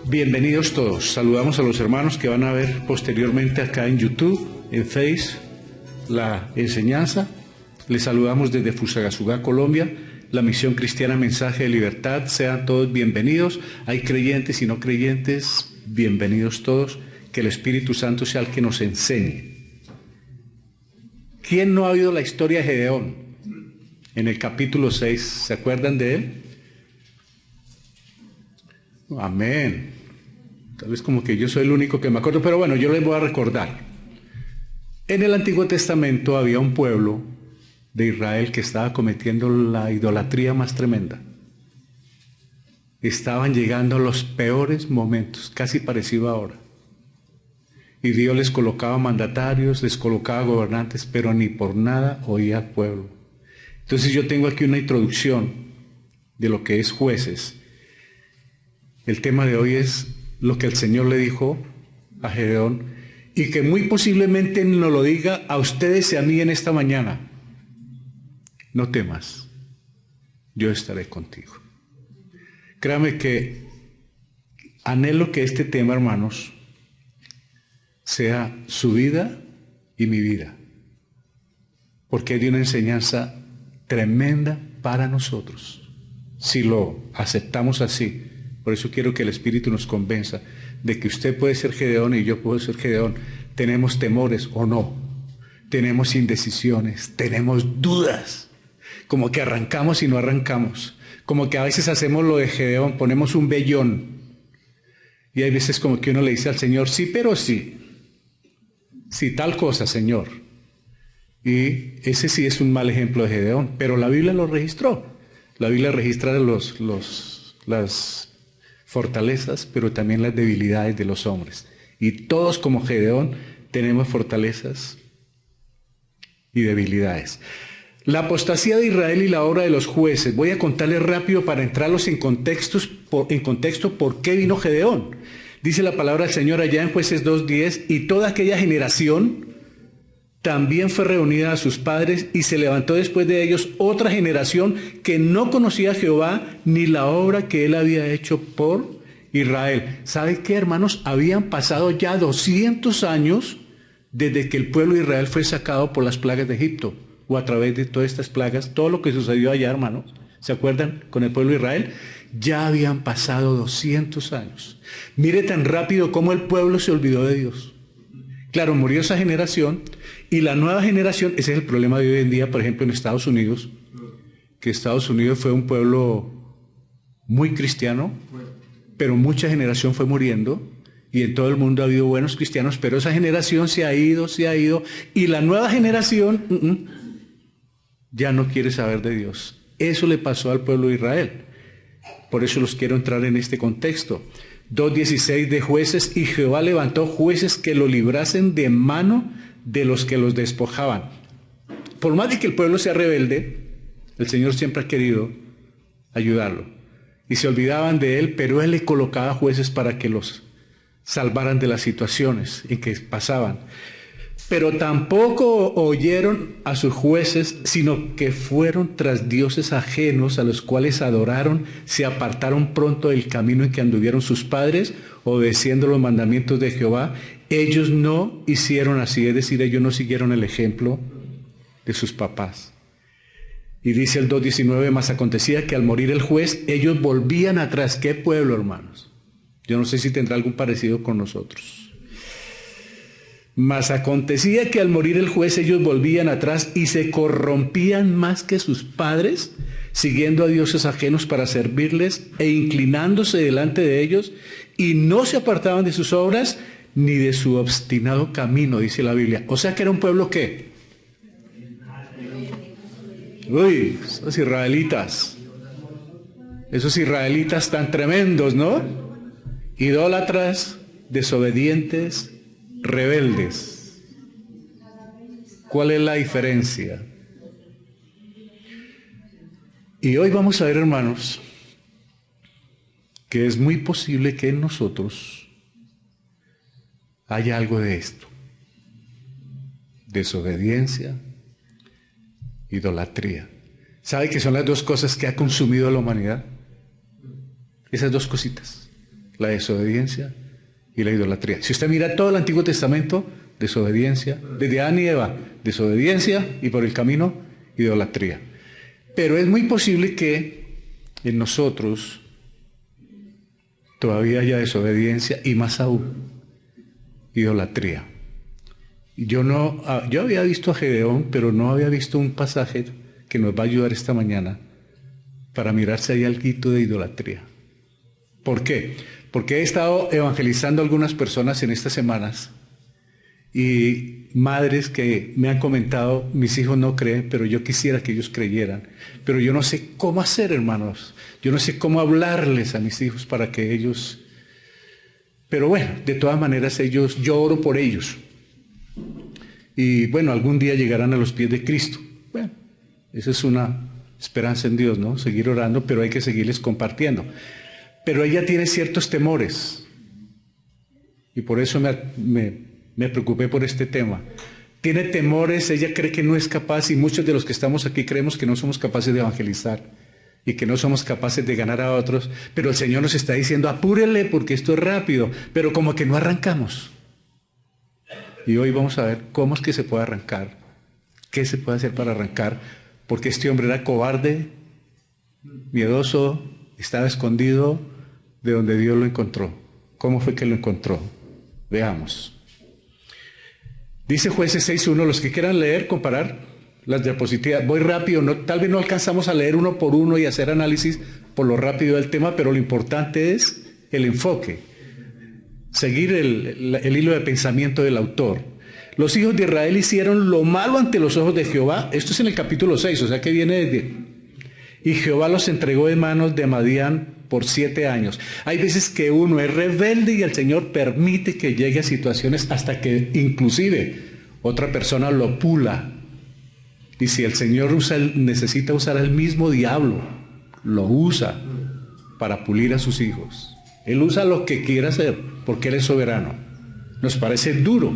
Bienvenidos todos. Saludamos a los hermanos que van a ver posteriormente acá en YouTube, en Face, la enseñanza. Les saludamos desde Fusagasugá, Colombia, la Misión Cristiana Mensaje de Libertad. Sean todos bienvenidos. Hay creyentes y no creyentes. Bienvenidos todos. Que el Espíritu Santo sea el que nos enseñe. ¿Quién no ha oído la historia de Gedeón? En el capítulo 6, ¿se acuerdan de él? Amén. Tal vez como que yo soy el único que me acuerdo, pero bueno, yo les voy a recordar. En el Antiguo Testamento había un pueblo de Israel que estaba cometiendo la idolatría más tremenda. Estaban llegando los peores momentos, casi parecido ahora. Y Dios les colocaba mandatarios, les colocaba gobernantes, pero ni por nada oía al pueblo. Entonces yo tengo aquí una introducción de lo que es Jueces. El tema de hoy es lo que el Señor le dijo a Gedeón y que muy posiblemente nos lo diga a ustedes y a mí en esta mañana. No temas, yo estaré contigo. Créame que anhelo que este tema, hermanos, sea su vida y mi vida, porque hay una enseñanza tremenda para nosotros, si lo aceptamos así. Por eso quiero que el Espíritu nos convenza de que usted puede ser Gedeón y yo puedo ser Gedeón. Tenemos temores o no, tenemos indecisiones, tenemos dudas, como que arrancamos y no arrancamos, como que a veces hacemos lo de Gedeón, ponemos un vellón, y hay veces como que uno le dice al Señor, sí, pero sí, sí, tal cosa, Señor. Y ese sí es un mal ejemplo de Gedeón, pero la Biblia lo registró. La Biblia registra las fortalezas, pero también las debilidades de los hombres. Y todos como Gedeón tenemos fortalezas y debilidades. La apostasía de Israel y la obra de los jueces. Voy a contarles rápido para entrarlos en contexto por qué vino Gedeón. Dice la palabra del Señor allá en Jueces 2:10, y toda aquella generación también fue reunida a sus padres, y se levantó después de ellos otra generación que no conocía a Jehová ni la obra que él había hecho por Israel. ¿Sabe qué, hermanos? Habían pasado ya 200 años desde que el pueblo de Israel fue sacado por las plagas de Egipto, o a través de todas estas plagas, todo lo que sucedió allá, hermanos. ¿Se acuerdan con el pueblo de Israel? Ya habían pasado 200 años. Mire tan rápido cómo el pueblo se olvidó de Dios. Claro, murió esa generación y la nueva generación, ese es el problema de hoy en día, por ejemplo, en Estados Unidos, que Estados Unidos fue un pueblo muy cristiano, pero mucha generación fue muriendo y en todo el mundo ha habido buenos cristianos, pero esa generación se ha ido y la nueva generación ya no quiere saber de Dios. Eso le pasó al pueblo de Israel. Por eso los quiero entrar en este contexto. 2:16 de Jueces, y Jehová levantó jueces que lo librasen de mano de los que los despojaban. Por más de que el pueblo sea rebelde, el Señor siempre ha querido ayudarlo. Y se olvidaban de él, pero él le colocaba jueces para que los salvaran de las situaciones en que pasaban. Pero tampoco oyeron a sus jueces, sino que fueron tras dioses ajenos a los cuales adoraron, se apartaron pronto del camino en que anduvieron sus padres, obedeciendo los mandamientos de Jehová. Ellos no hicieron así, es decir, ellos no siguieron el ejemplo de sus papás. Y dice el 2:19, mas acontecía que al morir el juez, ellos volvían atrás. ¿Qué pueblo, hermanos? Yo no sé si tendrá algún parecido con nosotros. Mas acontecía que al morir el juez ellos volvían atrás y se corrompían más que sus padres, siguiendo a dioses ajenos para servirles e inclinándose delante de ellos, y no se apartaban de sus obras ni de su obstinado camino, dice la Biblia. O sea que era un pueblo ¿qué? Uy, esos israelitas tan tremendos, ¿no? Idólatras, desobedientes, rebeldes. ¿Cuál es la diferencia? Y hoy vamos a ver, hermanos, que es muy posible que en nosotros haya algo de esto. Desobediencia, idolatría. ¿Sabe que son las dos cosas que ha consumido a la humanidad? Esas dos cositas. la desobediencia y la idolatría. Si usted mira todo el Antiguo Testamento, desobediencia, desde Adán y Eva, desobediencia y por el camino, idolatría. Pero es muy posible que en nosotros todavía haya desobediencia y más aún, idolatría. Yo había visto a Gedeón, pero no había visto un pasaje que nos va a ayudar esta mañana para mirar si hay algo de idolatría. ¿Por qué? Porque he estado evangelizando a algunas personas en estas semanas y madres que me han comentado, mis hijos no creen, pero yo quisiera que ellos creyeran. Pero yo no sé cómo hacer, hermanos. Yo no sé cómo hablarles a mis hijos para que ellos... Pero bueno, de todas maneras yo oro por ellos. Y bueno, algún día llegarán a los pies de Cristo. Bueno, esa es una esperanza en Dios, ¿no? Seguir orando, pero hay que seguirles compartiendo. Pero ella tiene ciertos temores. Y por eso me preocupé por este tema. Tiene temores, ella cree que no es capaz, y muchos de los que estamos aquí creemos que no somos capaces de evangelizar y que no somos capaces de ganar a otros, pero el Señor nos está diciendo, apúrele porque esto es rápido, pero como que no arrancamos. Y hoy vamos a ver cómo es que se puede arrancar, qué se puede hacer para arrancar, porque este hombre era cobarde, miedoso, estaba escondido de donde Dios lo encontró. ¿Cómo fue que lo encontró? Veamos. Dice Jueces 6:1, los que quieran leer, comparar las diapositivas. Voy rápido, tal vez no alcanzamos a leer uno por uno y hacer análisis por lo rápido del tema, pero lo importante es el enfoque. Seguir el hilo de pensamiento del autor. Los hijos de Israel hicieron lo malo ante los ojos de Jehová. Esto es en el capítulo 6, o sea que viene desde... Y Jehová los entregó en manos de Madián por 7 años. Hay veces que uno es rebelde y el Señor permite que llegue a situaciones hasta que inclusive otra persona lo pula. Y si el Señor necesita usar al mismo diablo, lo usa para pulir a sus hijos. Él usa lo que quiera hacer porque Él es soberano. Nos parece duro,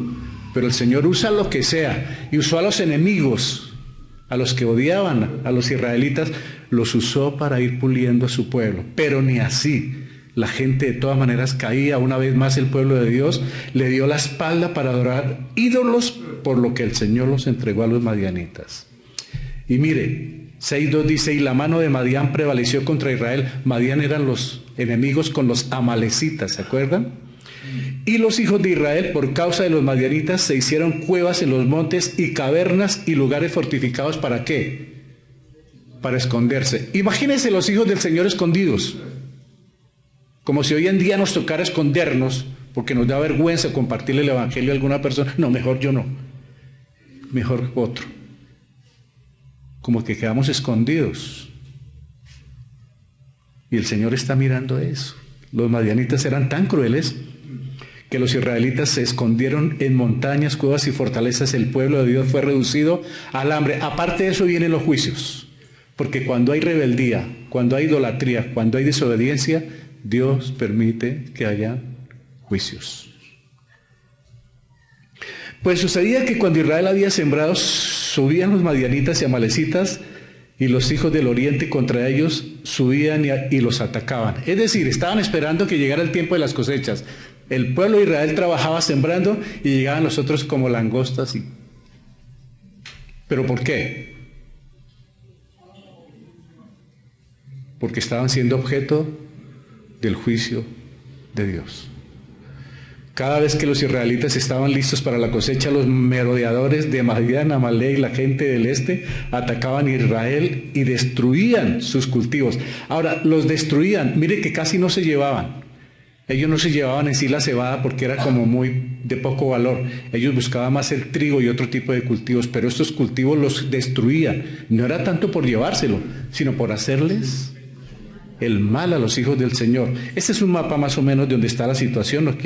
pero el Señor usa lo que sea. Y usó a los enemigos, a los que odiaban a los israelitas, los usó para ir puliendo a su pueblo. Pero ni así. La gente de todas maneras caía. Una vez más el pueblo de Dios le dio la espalda para adorar ídolos, por lo que el Señor los entregó a los madianitas. Y mire, 6:2 dice, y la mano de Madián prevaleció contra Israel. Madián eran los enemigos con los amalecitas, ¿se acuerdan? Y los hijos de Israel, por causa de los madianitas, se hicieron cuevas en los montes y cavernas y lugares fortificados. ¿Para qué? Para esconderse. Imagínense los hijos del Señor escondidos. Como si hoy en día nos tocara escondernos porque nos da vergüenza compartirle el evangelio a alguna persona. No, mejor yo no. Mejor otro. Como que quedamos escondidos. Y el Señor está mirando eso. Los madianitas eran tan crueles que los israelitas se escondieron en montañas, cuevas y fortalezas. El pueblo de Dios fue reducido al hambre. Aparte de eso vienen los juicios. Porque cuando hay rebeldía, cuando hay idolatría, cuando hay desobediencia, Dios permite que haya juicios. Pues sucedía que cuando Israel había sembrado, subían los madianitas y amalecitas, y los hijos del oriente contra ellos subían y los atacaban. Es decir, estaban esperando que llegara el tiempo de las cosechas. El pueblo de Israel trabajaba sembrando y llegaban los otros como langostas. ¿Pero por qué? Porque estaban siendo objeto del juicio de Dios. Cada vez que los israelitas estaban listos para la cosecha, los merodeadores de Madián, Amalek y la gente del este atacaban a Israel y destruían sus cultivos. Ahora, los destruían, mire que casi no se llevaban. Ellos no se llevaban en sí la cebada porque era como muy de poco valor. Ellos buscaban más el trigo y otro tipo de cultivos, pero estos cultivos los destruían. No era tanto por llevárselo, sino por hacerles el mal a los hijos del Señor. Este es un mapa más o menos de donde está la situación.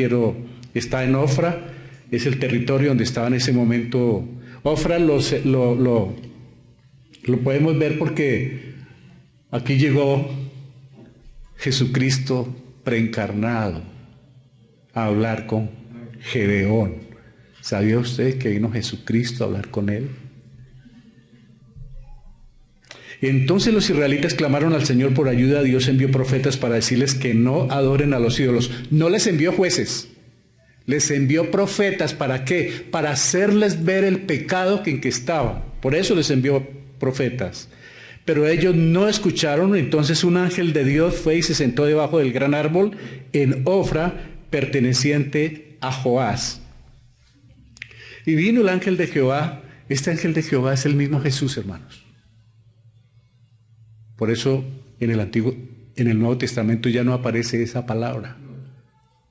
Está en Ofra, es el territorio donde estaba en ese momento. Ofra lo podemos ver porque aquí llegó Jesucristo preencarnado a hablar con Gedeón. ¿Sabía usted que vino Jesucristo a hablar con él? Entonces los israelitas clamaron al Señor por ayuda. Dios envió profetas para decirles que no adoren a los ídolos. No les envió jueces. Les envió profetas. ¿Para qué? Para hacerles ver el pecado en que estaban. Por eso les envió profetas. Pero ellos no escucharon. Entonces un ángel de Dios fue y se sentó debajo del gran árbol en Ofra, perteneciente a Joás. Y vino el ángel de Jehová. Este ángel de Jehová es el mismo Jesús, hermanos. Por eso en el Nuevo Testamento ya no aparece esa palabra,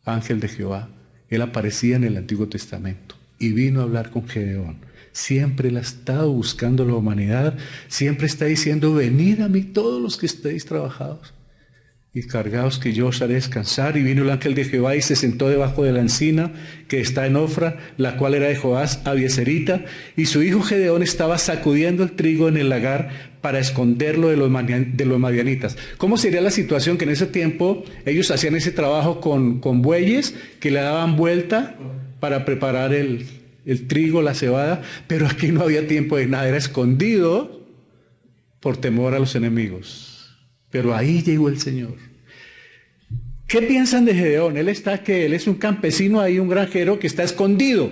ángel de Jehová. Él aparecía en el Antiguo Testamento y vino a hablar con Gedeón. Siempre él ha estado buscando la humanidad, siempre está diciendo: venid a mí todos los que estéis trabajados y cargados, que yo os haré descansar. Y vino el ángel de Jehová y se sentó debajo de la encina que está en Ofra, la cual era de Joás Abieserita, y su hijo Gedeón estaba sacudiendo el trigo en el lagar para esconderlo de los madianitas. ¿Cómo sería la situación? Que en ese tiempo ellos hacían ese trabajo con bueyes que le daban vuelta para preparar el trigo, la cebada, pero aquí no había tiempo de nada, era escondido por temor a los enemigos. Pero ahí llegó el Señor. ¿Qué piensan de Gedeón? Él es un campesino ahí, un granjero que está escondido.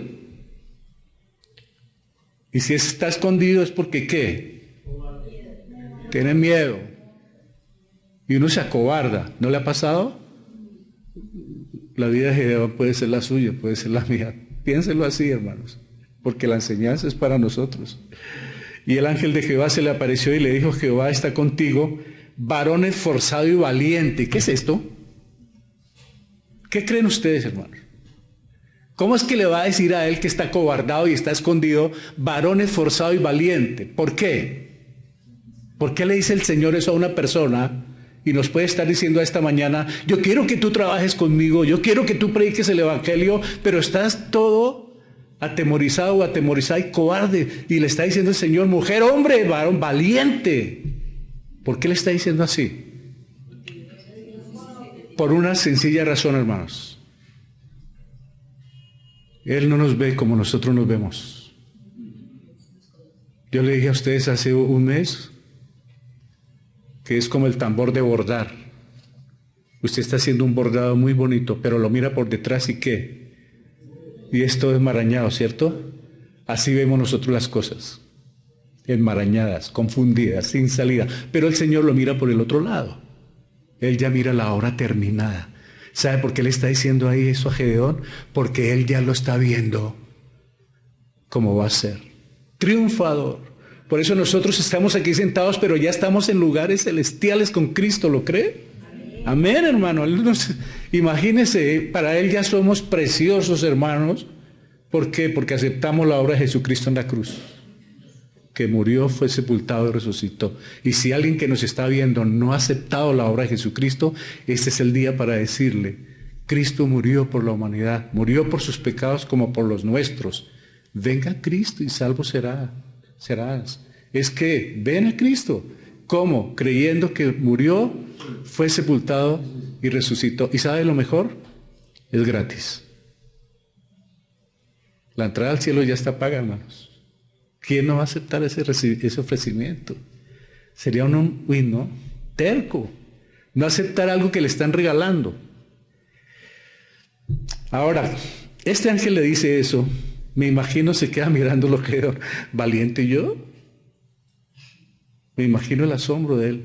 Y si está escondido es porque ¿qué? Tiene miedo. Y uno se acobarda. ¿No le ha pasado? La vida de Gedeón puede ser la suya, puede ser la mía. Piénsenlo así, hermanos, porque la enseñanza es para nosotros. Y el ángel de Jehová se le apareció y le dijo: Jehová está contigo, varón esforzado y valiente. ¿Qué es esto? ¿Qué creen ustedes, hermanos? ¿Cómo es que le va a decir a él que está acobardado y está escondido, varón esforzado y valiente? ¿Por qué? ¿Por qué le dice el Señor eso a una persona? Y nos puede estar diciendo esta mañana: yo quiero que tú trabajes conmigo, yo quiero que tú prediques el evangelio, pero estás todo atemorizado o atemorizada y cobarde. Y le está diciendo el Señor: mujer, hombre, varón, valiente. ¿Por qué le está diciendo así? Por una sencilla razón, hermanos. Él no nos ve como nosotros nos vemos. Yo le dije a ustedes hace un mes que es como el tambor de bordar. Usted está haciendo un bordado muy bonito, pero lo mira por detrás y ¿qué? Y es todo enmarañado, ¿cierto? Así vemos nosotros las cosas. Enmarañadas, confundidas, sin salida. Pero el Señor lo mira por el otro lado. Él ya mira la obra terminada. ¿Sabe por qué le está diciendo ahí eso a Gedeón? Porque él ya lo está viendo cómo va a ser. Triunfador. Por eso nosotros estamos aquí sentados, pero ya estamos en lugares celestiales con Cristo, ¿lo cree? Amén, hermano. Imagínese, para Él ya somos preciosos, hermanos. ¿Por qué? Porque aceptamos la obra de Jesucristo en la cruz, que murió, fue sepultado y resucitó. Y si alguien que nos está viendo no ha aceptado la obra de Jesucristo, este es el día para decirle: Cristo murió por la humanidad, murió por sus pecados como por los nuestros. Venga a Cristo y salvo serás. Es que ven a Cristo. ¿Cómo? Creyendo que murió, fue sepultado y resucitó. ¿Y sabe lo mejor? Es gratis. La entrada al cielo ya está paga, hermanos. ¿Quién no va a aceptar ese ofrecimiento? Sería ¿no? Terco. No aceptar algo que le están regalando. Ahora, este ángel le dice eso. Me imagino se queda mirando lo que valiente yo. Me imagino el asombro de él.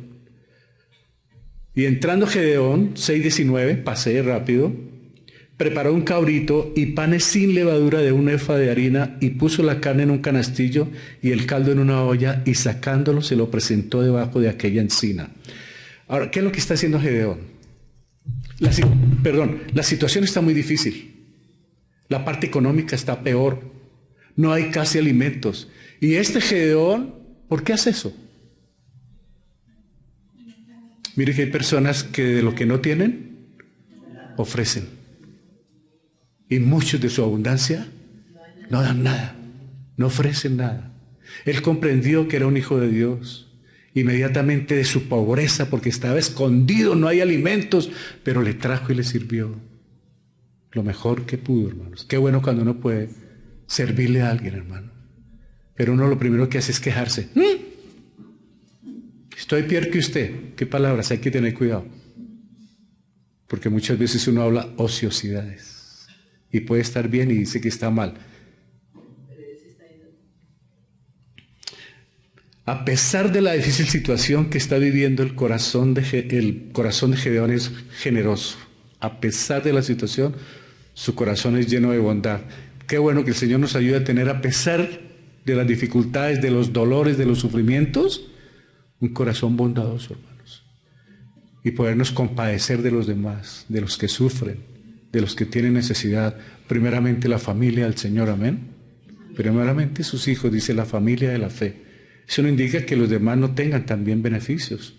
Y entrando Gedeón, 6:19, pasé rápido, preparó un cabrito y panes sin levadura de un efa de harina, y puso la carne en un canastillo y el caldo en una olla, y sacándolo se lo presentó debajo de aquella encina. Ahora, ¿qué es lo que está haciendo Gedeón? La situación está muy difícil. La parte económica está peor. No hay casi alimentos. Y este Gedeón, ¿por qué hace eso? Mire que hay personas que de lo que no tienen, ofrecen. Y muchos de su abundancia no dan nada, no ofrecen nada. Él comprendió que era un hijo de Dios. Inmediatamente de su pobreza, porque estaba escondido, no hay alimentos, pero le trajo y le sirvió lo mejor que pudo, hermanos. Qué bueno cuando uno puede servirle a alguien, hermano. Pero uno lo primero que hace es quejarse. Estoy peor que usted. ¿Qué palabras? Hay que tener cuidado. Porque muchas veces uno habla ociosidades. Y puede estar bien y dice que está mal. A pesar de la difícil situación que está viviendo el corazón de Gedeón es generoso. A pesar de la situación, su corazón es lleno de bondad. Qué bueno que el Señor nos ayude a tener, a pesar de las dificultades, de los dolores, de los sufrimientos, un corazón bondadoso, hermanos. Y podernos compadecer de los demás, de los que sufren, de los que tienen necesidad. Primeramente la familia del Señor, amén. Primeramente sus hijos, dice la familia de la fe. Eso no indica que los demás no tengan también beneficios.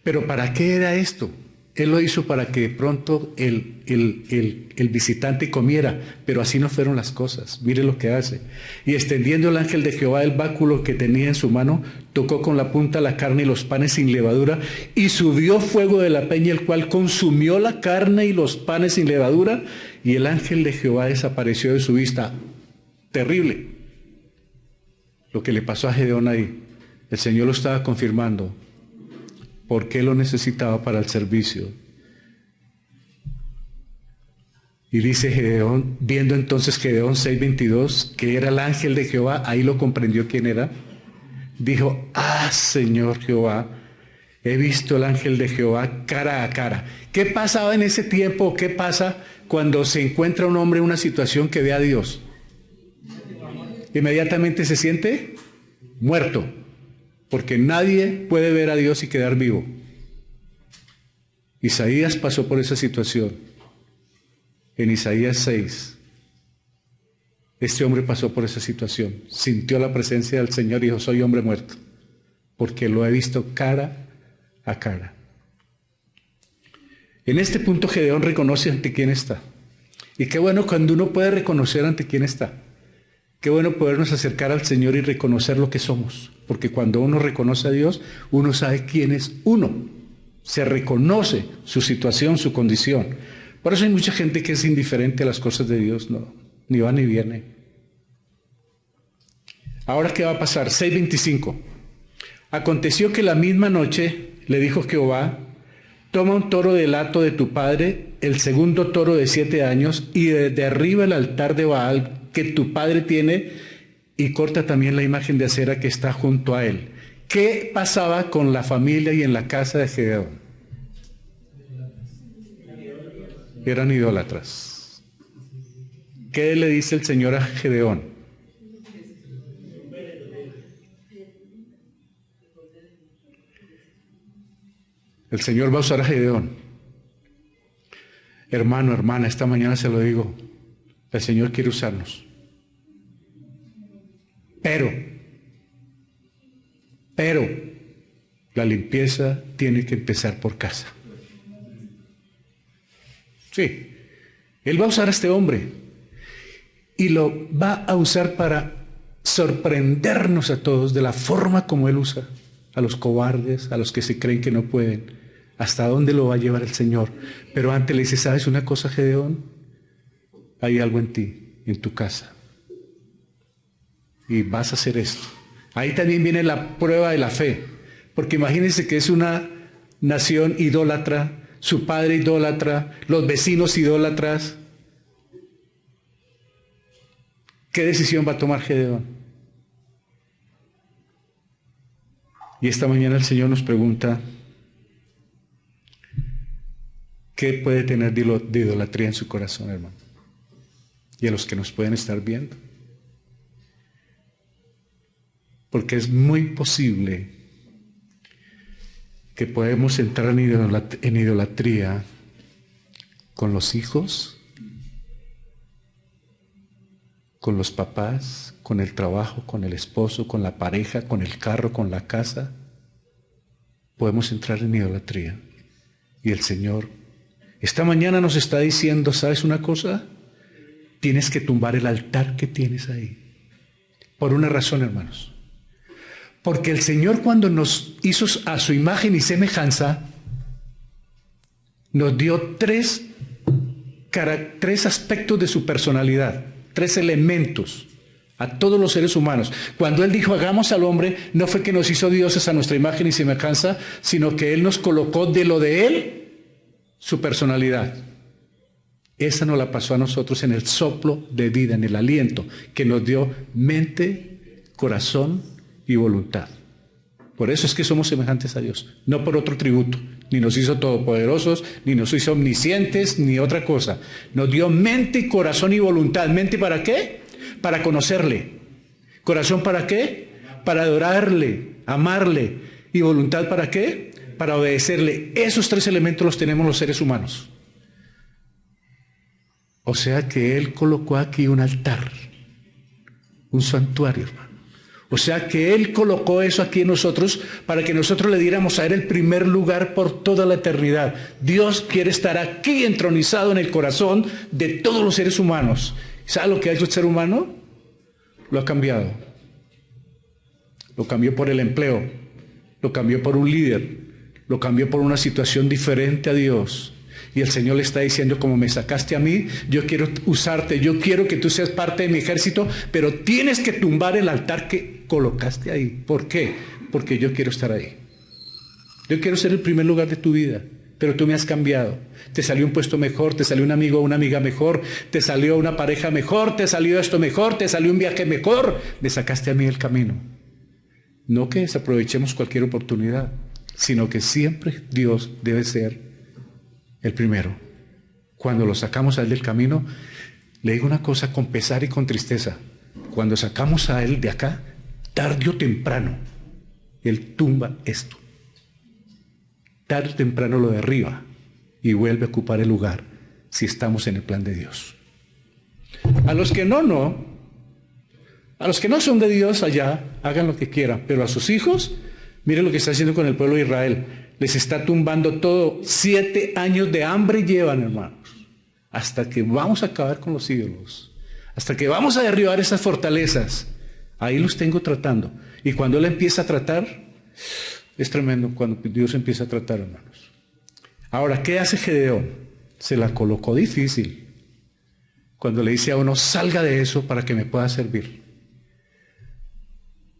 Pero ¿para qué era esto? Él lo hizo para que de pronto el visitante comiera, pero así no fueron las cosas. Mire lo que hace. Y extendiendo el ángel de Jehová el báculo que tenía en su mano, tocó con la punta la carne y los panes sin levadura, y subió fuego de la peña, el cual consumió la carne y los panes sin levadura, y el ángel de Jehová desapareció de su vista. Terrible lo que le pasó a Gedeón ahí. El Señor lo estaba confirmando. ¿Por qué lo necesitaba para el servicio? Y dice Gedeón, viendo entonces Gedeón 6:22, que era el ángel de Jehová, ahí lo comprendió quién era. Dijo, Señor Jehová, he visto el ángel de Jehová cara a cara. ¿Qué pasaba en ese tiempo? ¿Qué pasa cuando se encuentra un hombre en una situación que ve a Dios? Inmediatamente se siente muerto, porque nadie puede ver a Dios y quedar vivo. Isaías pasó por esa situación. En Isaías 6, este hombre pasó por esa situación, sintió la presencia del Señor y dijo, soy hombre muerto, porque lo he visto cara a cara. En este punto Gedeón reconoce ante quién está. Y qué bueno cuando uno puede reconocer ante quién está. Qué bueno podernos acercar al Señor y reconocer lo que somos, porque cuando uno reconoce a Dios, uno sabe quién es uno, se reconoce su situación, su condición. Por eso hay mucha gente que es indiferente a las cosas de Dios, no, ni va ni viene. Ahora, ¿qué va a pasar? 6:25. Aconteció que la misma noche le dijo Jehová, toma un toro del hato de tu padre, el segundo toro de 7 años, y derriba el altar de Baal que tu padre tiene, y corta también la imagen de acera que está junto a él. ¿Qué pasaba con la familia y en la casa de Gedeón? Eran idólatras. ¿Qué le dice el Señor a Gedeón? El Señor va a usar a Gedeón. Hermano, hermana, esta mañana se lo digo. El Señor quiere usarnos. Pero, la limpieza tiene que empezar por casa. Sí, Él va a usar a este hombre y lo va a usar para sorprendernos a todos de la forma como Él usa a los cobardes, a los que se creen que no pueden. ¿Hasta dónde lo va a llevar el Señor? Pero antes le dice, ¿sabes una cosa, Gedeón? Hay algo en ti, en tu casa. Y vas a hacer esto. Ahí también viene la prueba de la fe. Porque imagínense que es una nación idólatra, su padre idólatra, los vecinos idólatras. ¿Qué decisión va a tomar Gedeón? Y esta mañana el Señor nos pregunta, ¿qué puede tener de idolatría en su corazón, hermano? Y a los que nos pueden estar viendo. Porque es muy posible que podemos entrar en idolatría con los hijos, con los papás, con el trabajo, con el esposo, con la pareja, con el carro, con la casa. Podemos entrar en idolatría. Y el Señor esta mañana nos está diciendo, ¿sabes una cosa? Tienes que tumbar el altar que tienes ahí. Por una razón, hermanos. Porque el Señor, cuando nos hizo a su imagen y semejanza, nos dio tres aspectos de su personalidad, 3 elementos a todos los seres humanos. Cuando Él dijo, hagamos al hombre, no fue que nos hizo dioses a nuestra imagen y semejanza, sino que Él nos colocó de lo de Él, su personalidad. Esa nos la pasó a nosotros en el soplo de vida, en el aliento, que nos dio mente, corazón y voluntad. Por eso es que somos semejantes a Dios, no por otro tributo. Ni nos hizo todopoderosos, ni nos hizo omniscientes, ni otra cosa. Nos dio mente, corazón y voluntad. ¿Mente para qué? Para conocerle. ¿Corazón para qué? Para adorarle, amarle. ¿Y voluntad para qué? Para obedecerle. Esos tres elementos los tenemos los seres humanos. O sea que Él colocó aquí un altar, un santuario, hermano. O sea que Él colocó eso aquí en nosotros para que nosotros le diéramos a Él el primer lugar por toda la eternidad. Dios quiere estar aquí entronizado en el corazón de todos los seres humanos. ¿Sabe lo que ha hecho el ser humano? Lo ha cambiado. Lo cambió por el empleo. Lo cambió por un líder. Lo cambió por una situación diferente a Dios. Y el Señor le está diciendo, como me sacaste a mí, yo quiero usarte, yo quiero que tú seas parte de mi ejército, pero tienes que tumbar el altar que colocaste ahí. ¿Por qué? Porque yo quiero estar ahí. Yo quiero ser el primer lugar de tu vida, pero tú me has cambiado. Te salió un puesto mejor, te salió un amigo o una amiga mejor, te salió una pareja mejor, te salió esto mejor, te salió un viaje mejor. Me sacaste a mí el camino. No que desaprovechemos cualquier oportunidad, sino que siempre Dios debe ser el primero. Cuando lo sacamos a Él del camino, le digo una cosa con pesar y con tristeza. Cuando sacamos a Él de acá, tarde o temprano, Él tumba esto. Tarde o temprano lo derriba y vuelve a ocupar el lugar si estamos en el plan de Dios. A los que no. A los que no son de Dios allá, hagan lo que quieran. Pero a sus hijos, miren lo que está haciendo con el pueblo de Israel. Les está tumbando todo. 7 años de hambre llevan, hermanos. Hasta que vamos a acabar con los ídolos. Hasta que vamos a derribar esas fortalezas. Ahí los tengo tratando. Y cuando Él empieza a tratar, es tremendo cuando Dios empieza a tratar, hermanos. Ahora, ¿qué hace Gedeón? Se la colocó difícil. Cuando le dice a uno, salga de eso para que me pueda servir.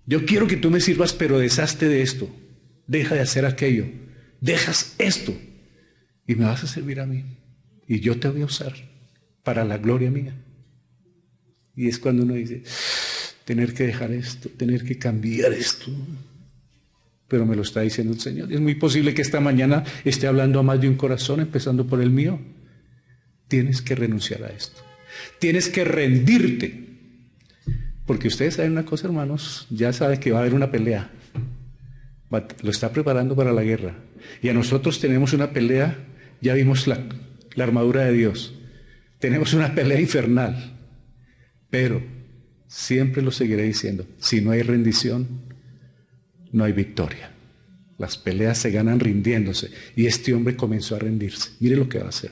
Yo quiero que tú me sirvas, pero deshazte de esto. Deja de hacer aquello. Dejas esto y me vas a servir a mí. Y yo te voy a usar para la gloria mía. Y es cuando uno dice, tener que dejar esto, tener que cambiar esto. Pero me lo está diciendo el Señor. Es muy posible que esta mañana esté hablando a más de un corazón, empezando por el mío. Tienes que renunciar a esto. Tienes que rendirte. Porque ustedes saben una cosa, hermanos, ya saben que va a haber una pelea. Lo está preparando para la guerra. Y a nosotros tenemos una pelea, ya vimos la armadura de Dios. Tenemos una pelea infernal. Pero siempre lo seguiré diciendo, si no hay rendición, no hay victoria. Las peleas se ganan rindiéndose. Y este hombre comenzó a rendirse. Mire lo que va a hacer.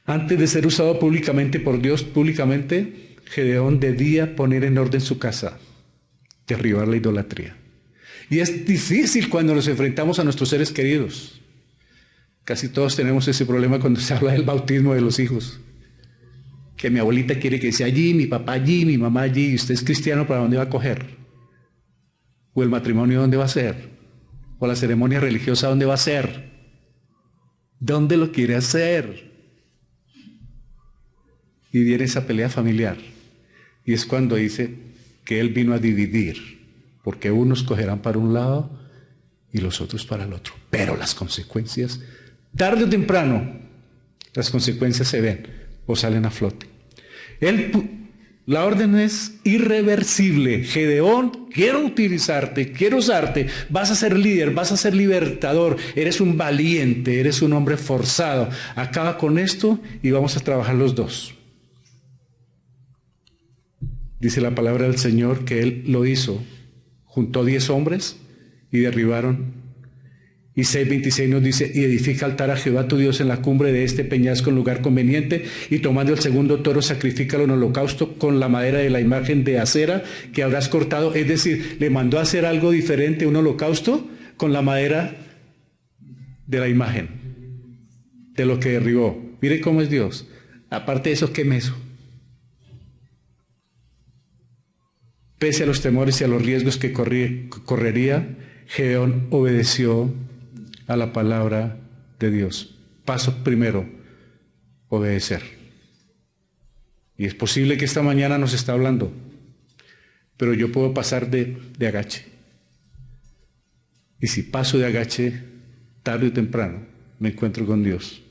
Antes de ser usado públicamente por Dios, Gedeón debía poner en orden su casa, derribar la idolatría. Y es difícil cuando nos enfrentamos a nuestros seres queridos. Casi todos tenemos ese problema cuando se habla del bautismo de los hijos. Que mi abuelita quiere que sea allí, mi papá allí, mi mamá allí, y usted es cristiano, ¿para dónde va a coger? ¿O el matrimonio dónde va a ser? ¿O la ceremonia religiosa dónde va a ser? ¿Dónde lo quiere hacer? Y viene esa pelea familiar. Y es cuando dice que Él vino a dividir, porque unos cogerán para un lado y los otros para el otro. Pero las consecuencias, tarde o temprano, las consecuencias se ven o salen a flote. La orden es irreversible. Gedeón, quiero utilizarte, quiero usarte, vas a ser líder, vas a ser libertador, eres un valiente, eres un hombre forzado. Acaba con esto y vamos a trabajar los dos. Dice la palabra del Señor que Él lo hizo. Juntó 10 hombres y derribaron. Y 6:26 nos dice, y edifica altar a Jehová tu Dios en la cumbre de este peñasco en lugar conveniente, y tomando el segundo toro sacrifícalo en holocausto con la madera de la imagen de acera que habrás cortado. Es decir, le mandó a hacer algo diferente, un holocausto, con la madera de la imagen, de lo que derribó. Mire cómo es Dios. Aparte de eso, queme eso. Pese a los temores y a los riesgos que correría, Gedeón obedeció a la palabra de Dios. Paso primero, obedecer. Y es posible que esta mañana nos está hablando, pero yo puedo pasar de agache. Y si paso de agache, tarde o temprano, me encuentro con Dios.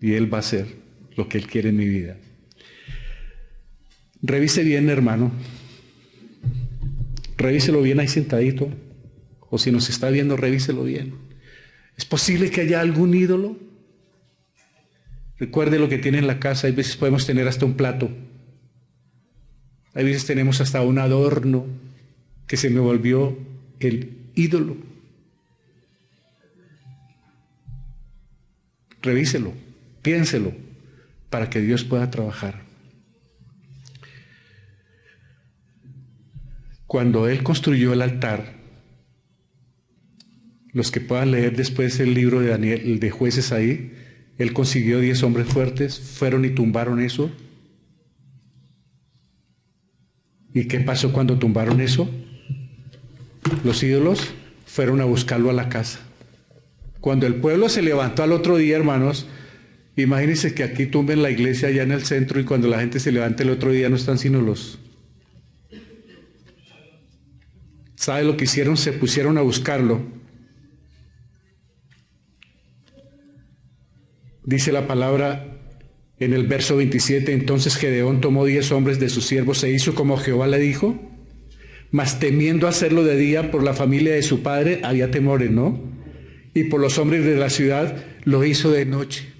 Y Él va a hacer lo que Él quiere en mi vida. Revise bien, hermano. Revíselo bien ahí sentadito. O si nos está viendo, revíselo bien. ¿Es posible que haya algún ídolo? Recuerde lo que tiene en la casa. Hay veces podemos tener hasta un plato. Hay veces tenemos hasta un adorno que se me volvió el ídolo. Revíselo, piénselo, para que Dios pueda trabajar. Cuando Él construyó el altar, los que puedan leer después el libro de Daniel, el de Jueces ahí, Él consiguió 10 hombres fuertes, fueron y tumbaron eso. ¿Y qué pasó cuando tumbaron eso? Los ídolos fueron a buscarlo a la casa. Cuando el pueblo se levantó al otro día, hermanos, imagínense que aquí tumben la iglesia allá en el centro y cuando la gente se levanta el otro día no están sino los... ¿Sabe lo que hicieron? Se pusieron a buscarlo. Dice la palabra en el verso 27, entonces Gedeón tomó 10 hombres de sus siervos e hizo como Jehová le dijo, mas temiendo hacerlo de día por la familia de su padre, había temores, ¿no? Y por los hombres de la ciudad lo hizo de noche.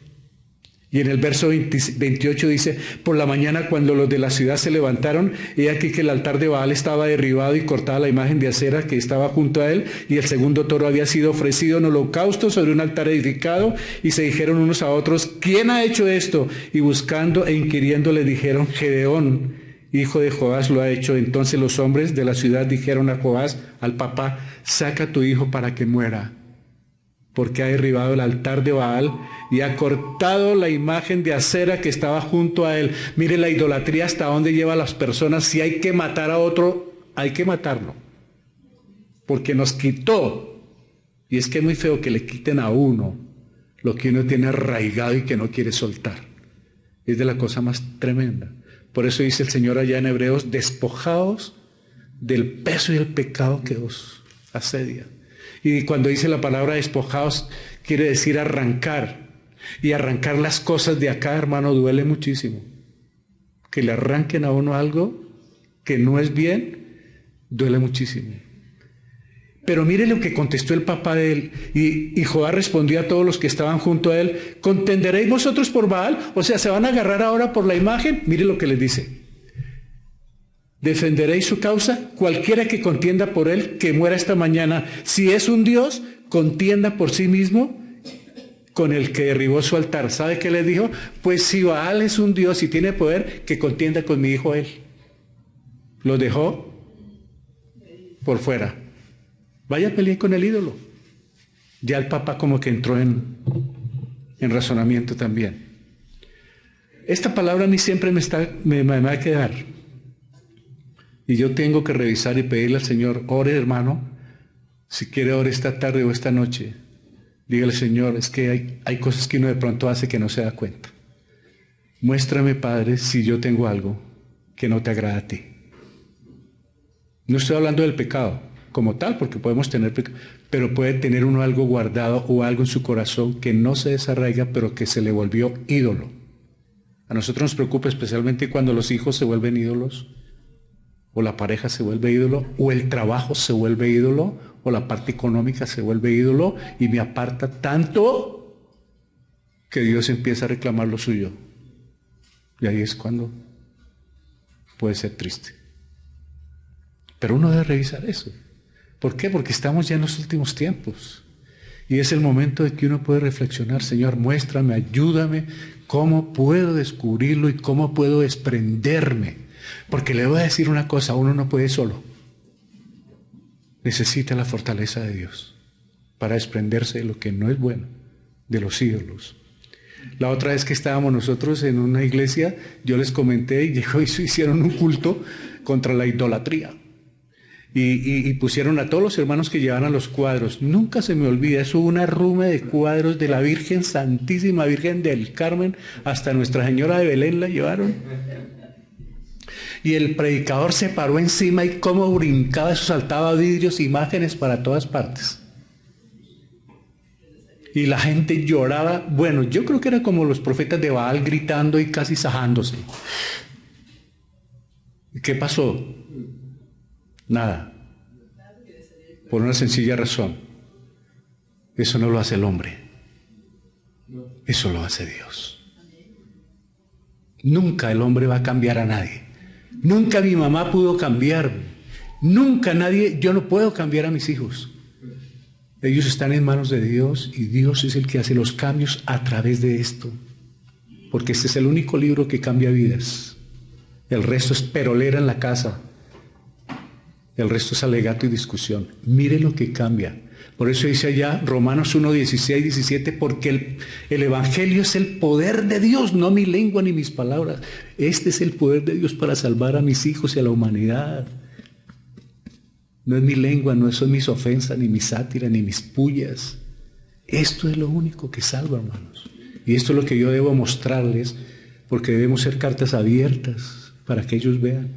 Y en el verso 28 dice, por la mañana cuando los de la ciudad se levantaron, he aquí que el altar de Baal estaba derribado y cortada la imagen de acera que estaba junto a él, y el segundo toro había sido ofrecido en holocausto sobre un altar edificado, y se dijeron unos a otros, ¿quién ha hecho esto? Y buscando e inquiriendo le dijeron, Gedeón, hijo de Joás, lo ha hecho. Entonces los hombres de la ciudad dijeron a Joás, al papá, saca a tu hijo para que muera, porque ha derribado el altar de Baal y ha cortado la imagen de acera que estaba junto a él. Mire la idolatría hasta dónde lleva a las personas. Si hay que matar a otro, hay que matarlo, porque nos quitó. Y es que es muy feo que le quiten a uno lo que uno tiene arraigado y que no quiere soltar. Es de la cosa más tremenda. Por eso dice el Señor allá en Hebreos, despojaos del peso y el pecado que os asedia. Y cuando dice la palabra despojados, quiere decir arrancar. Y arrancar las cosas de acá, hermano, duele muchísimo. Que le arranquen a uno algo que no es bien, duele muchísimo. Pero mire lo que contestó el papá de él. Y Joás respondió a todos los que estaban junto a él, ¿contenderéis vosotros por Baal? O sea, ¿se van a agarrar ahora por la imagen? Mire lo que les dice. ¿Defenderéis su causa? Cualquiera que contienda por él, que muera esta mañana. Si es un Dios, contienda por sí mismo con el que derribó su altar. ¿Sabe qué le dijo? Pues si Baal es un Dios y tiene poder, que contienda con mi hijo él. Lo dejó por fuera. Vaya a pelear con el ídolo. Ya el papá como que entró en razonamiento también. Esta palabra a mí siempre me va a quedar. Y yo tengo que revisar y pedirle al Señor, ore hermano, si quiere ore esta tarde o esta noche. Dígale, Señor, es que hay cosas que uno de pronto hace que no se da cuenta. Muéstrame, Padre, si yo tengo algo que no te agrada a ti. No estoy hablando del pecado como tal, porque podemos tener pecado, pero puede tener uno algo guardado o algo en su corazón que no se desarraiga, pero que se le volvió ídolo. A nosotros nos preocupa especialmente cuando los hijos se vuelven ídolos, o la pareja se vuelve ídolo, o el trabajo se vuelve ídolo, o la parte económica se vuelve ídolo, y me aparta tanto que Dios empieza a reclamar lo suyo. Y ahí es cuando puede ser triste. Pero uno debe revisar eso. ¿Por qué? Porque estamos ya en los últimos tiempos. Y es el momento de que uno puede reflexionar, Señor, muéstrame, ayúdame, cómo puedo descubrirlo y cómo puedo desprenderme. Porque le voy a decir una cosa, uno no puede solo. Necesita la fortaleza de Dios para desprenderse de lo que no es bueno, de los ídolos. La otra vez que estábamos nosotros en una iglesia, yo les comenté y hicieron un culto contra la idolatría. y pusieron a todos los hermanos que llevaban los cuadros. Nunca se me olvida, eso hubo una ruma de cuadros de la Virgen Santísima, Virgen del Carmen, hasta Nuestra Señora de Belén la llevaron. Y el predicador se paró encima y cómo brincaba, eso saltaba vidrios, imágenes para todas partes. Y la gente lloraba. Bueno, yo creo que era como los profetas de Baal gritando y casi sajándose. ¿Qué pasó? Nada. Por una sencilla razón. Eso no lo hace el hombre. Eso lo hace Dios. Nunca el hombre va a cambiar a nadie. Nunca mi mamá pudo cambiarme. Nunca nadie, yo no puedo cambiar a mis hijos. Ellos están en manos de Dios y Dios es el que hace los cambios a través de esto. Porque este es el único libro que cambia vidas. El resto es perolera en la casa. El resto es alegato y discusión. Mire lo que cambia. Por eso dice allá Romanos 1, 16, 17, porque el Evangelio es el poder de Dios, no mi lengua ni mis palabras. Este es el poder de Dios para salvar a mis hijos y a la humanidad. No es mi lengua, no son mis ofensas, ni mis sátiras, ni mis pullas. Esto es lo único que salva, hermanos. Y esto es lo que yo debo mostrarles, porque debemos ser cartas abiertas para que ellos vean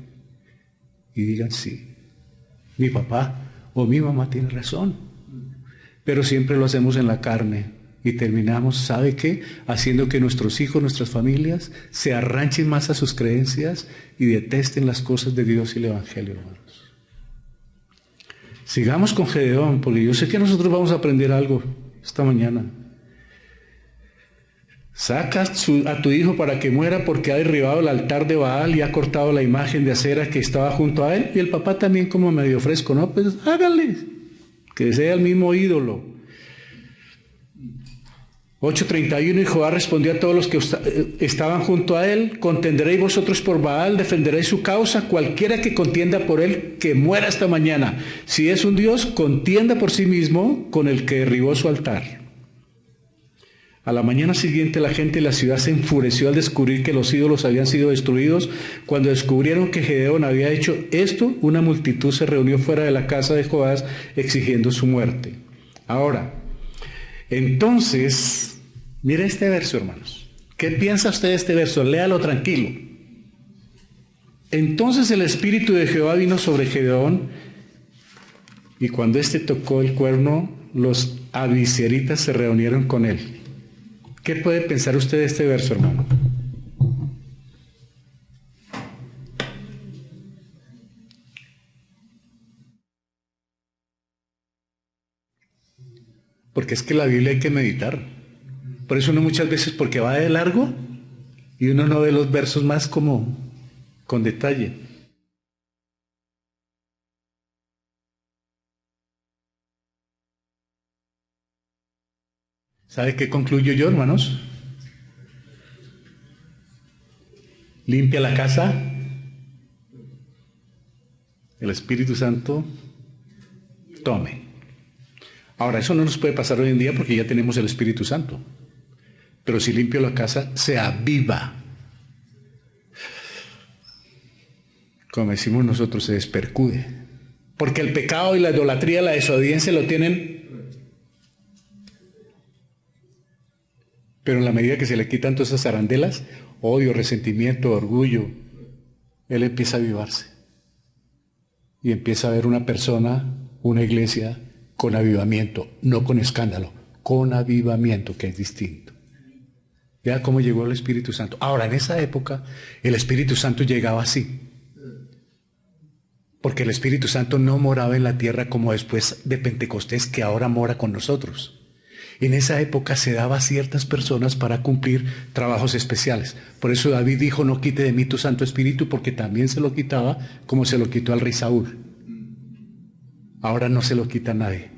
y digan sí, mi papá o mi mamá tiene razón. Pero siempre lo hacemos en la carne y terminamos, ¿sabe qué? Haciendo que nuestros hijos, nuestras familias se arranchen más a sus creencias y detesten las cosas de Dios y el Evangelio, hermanos. Sigamos con Gedeón, porque yo sé que nosotros vamos a aprender algo esta mañana. Saca a tu hijo para que muera porque ha derribado el altar de Baal y ha cortado la imagen de acera que estaba junto a él. Y el papá también como medio fresco, ¿no? Pues háganle, que sea el mismo ídolo. 8:31, y Jehová respondió a todos los que estaban junto a él: contenderéis vosotros por Baal, defenderéis su causa, cualquiera que contienda por él, que muera esta mañana. Si es un Dios, contienda por sí mismo con el que derribó su altar. A la mañana siguiente la gente de la ciudad se enfureció al descubrir que los ídolos habían sido destruidos. Cuando descubrieron que Gedeón había hecho esto, una multitud se reunió fuera de la casa de Joás exigiendo su muerte. Ahora, entonces, mire este verso, hermanos. ¿Qué piensa usted de este verso? Léalo tranquilo. Entonces el espíritu de Jehová vino sobre Gedeón, y cuando éste tocó el cuerno, los abiseritas se reunieron con él. ¿Qué puede pensar usted de este verso, hermano? Porque es que la Biblia hay que meditar. Por eso uno muchas veces, porque va de largo, y uno no ve los versos más como con detalle. ¿Sabe qué concluyo yo, hermanos? Limpia la casa. El Espíritu Santo tome. Ahora, eso no nos puede pasar hoy en día porque ya tenemos el Espíritu Santo. Pero si limpio la casa, se aviva. Como decimos nosotros, se despercude. Porque el pecado y la idolatría, la desobediencia lo tienen. Pero en la medida que se le quitan todas esas arandelas, odio, resentimiento, orgullo, él empieza a avivarse. Y empieza a ver una persona, una iglesia, con avivamiento, no con escándalo, con avivamiento, que es distinto. Vea cómo llegó el Espíritu Santo. Ahora, en esa época, el Espíritu Santo llegaba así. Porque el Espíritu Santo no moraba en la tierra como después de Pentecostés, que ahora mora con nosotros. En esa época se daba a ciertas personas para cumplir trabajos especiales. Por eso David dijo: no quite de mí tu Santo Espíritu, porque también se lo quitaba como se lo quitó al rey Saúl. Ahora no se lo quita a nadie.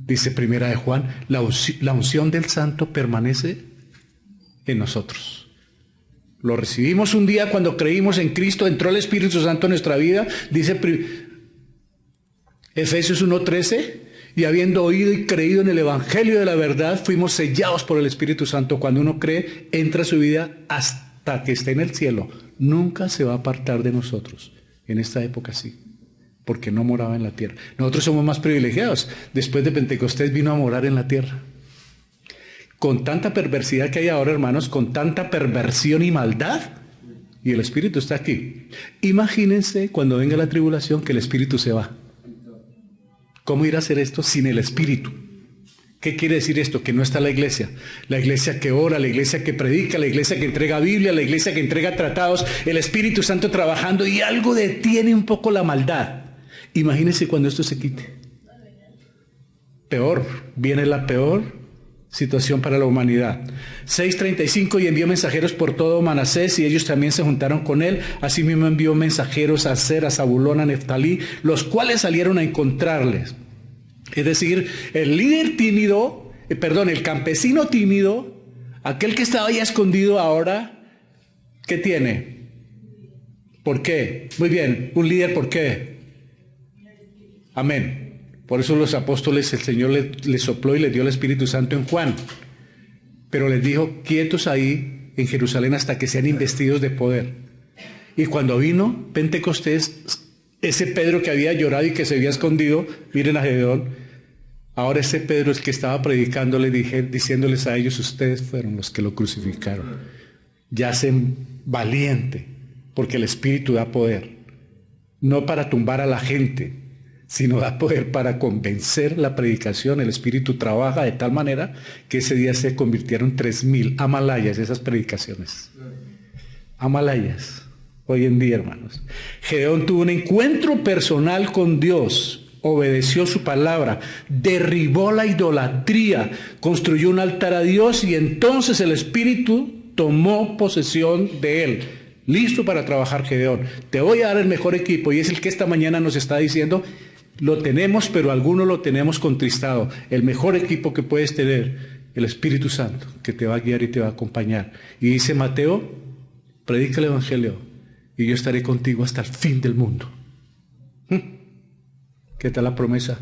Dice Primera de Juan, la unción del Santo permanece en nosotros. Lo recibimos un día cuando creímos en Cristo, entró el Espíritu Santo en nuestra vida. Dice Efesios 1:13, y habiendo oído y creído en el Evangelio de la verdad, fuimos sellados por el Espíritu Santo. Cuando uno cree, entra a su vida hasta que esté en el cielo. Nunca se va a apartar de nosotros. En esta época sí. porque no moraba en la tierra. Nosotros somos más privilegiados. Después de Pentecostés vino a morar en la tierra. Con tanta perversidad que hay ahora, hermanos, con tanta perversión y maldad, y el Espíritu está aquí. Imagínense cuando venga la tribulación que el Espíritu se va. ¿Cómo ir a hacer esto sin el Espíritu? ¿Qué quiere decir esto? Que no está la iglesia que ora, la iglesia que predica, la iglesia que entrega Biblia, la iglesia que entrega tratados, el Espíritu Santo trabajando, y algo detiene un poco la maldad. Imagínense cuando esto se quite. Peor, viene la peor situación para la humanidad. 6:35, y envió mensajeros por todo Manasés, y ellos también se juntaron con él. Asimismo envió mensajeros a Aser, a Zabulón, a Neftalí, los cuales salieron a encontrarles. Es decir, el líder tímido, el campesino tímido, aquel que estaba ya escondido ahora, ¿qué tiene? ¿Por qué? Muy bien, un líder, ¿por qué? Amén. Por eso los apóstoles, el Señor les sopló y les dio el Espíritu Santo en Juan. Pero les dijo, quietos ahí en Jerusalén hasta que sean investidos de poder. Y cuando vino Pentecostés, ese Pedro que había llorado y que se había escondido, miren a Gedeón, ahora ese Pedro es el que estaba predicándole, diciéndoles a ellos, ustedes fueron los que lo crucificaron. Ya hacen valiente, porque el Espíritu da poder. No para tumbar a la gente, sino da poder para convencer la predicación. El Espíritu trabaja de tal manera que ese día se convirtieron 3,000 amalayas esas predicaciones. Amalayas. Hoy en día, hermanos. Gedeón tuvo un encuentro personal con Dios, obedeció su palabra, derribó la idolatría, construyó un altar a Dios, y entonces el Espíritu tomó posesión de él. Listo para trabajar, Gedeón. Te voy a dar el mejor equipo, y es el que esta mañana nos está diciendo, lo tenemos, pero algunos lo tenemos contristado. El mejor equipo que puedes tener, el Espíritu Santo, que te va a guiar y te va a acompañar. Y dice Mateo, predica el Evangelio, y yo estaré contigo hasta el fin del mundo. ¿Qué tal la promesa?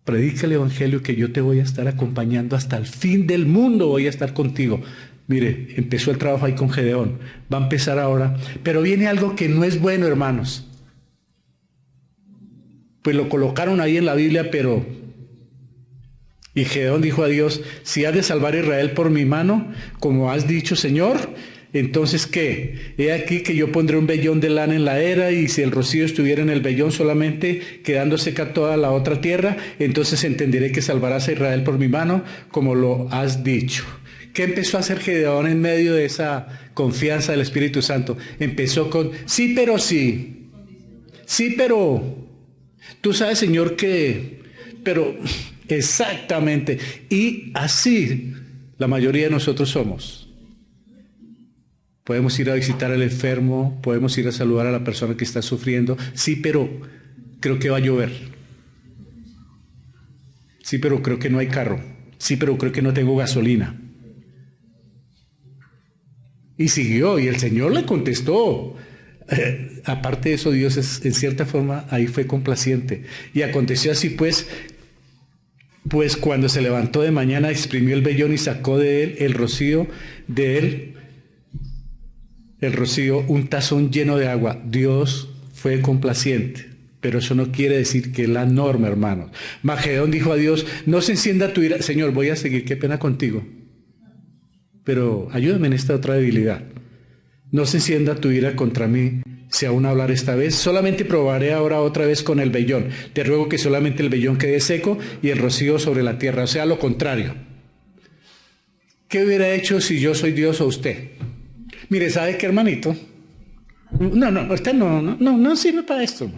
Predica el Evangelio, que yo te voy a estar acompañando hasta el fin del mundo, voy a estar contigo. Mire, empezó el trabajo ahí con Gedeón, va a empezar ahora, pero viene algo que no es bueno, hermanos. Pues lo colocaron ahí en la Biblia, pero... Y Gedeón dijo a Dios, si has de salvar a Israel por mi mano, como has dicho, Señor, entonces, ¿qué? He aquí que yo pondré un vellón de lana en la era, y si el rocío estuviera en el vellón solamente, quedando seca toda la otra tierra, entonces entenderé que salvarás a Israel por mi mano, como lo has dicho. ¿Qué empezó a hacer Gedeón en medio de esa confianza del Espíritu Santo? Empezó con, sí, pero sí. Sí, pero... Tú sabes, Señor, que... Pero... Exactamente. Y así la mayoría de nosotros somos. Podemos ir a visitar al enfermo, podemos ir a saludar a la persona que está sufriendo. Sí, pero creo que va a llover. Sí, pero creo que no hay carro. Sí, pero creo que no tengo gasolina. Y siguió, y el Señor le contestó. Aparte de eso, Dios es, en cierta forma, ahí fue complaciente. Y aconteció así, pues cuando se levantó de mañana, exprimió el vellón y sacó de él el rocío, un tazón lleno de agua. Dios fue complaciente, pero eso no quiere decir que es la norma, hermanos. Gedeón dijo a Dios, no se encienda tu ira. Señor, voy a seguir, qué pena contigo, pero ayúdame en esta otra debilidad. No se encienda tu ira contra mí, si aún hablar esta vez. Solamente probaré ahora otra vez con el vellón. Te ruego que solamente el vellón quede seco y el rocío sobre la tierra. O sea, lo contrario. ¿Qué hubiera hecho si yo soy Dios o usted? Mire, ¿sabe qué, hermanito? No, usted no sirve para esto.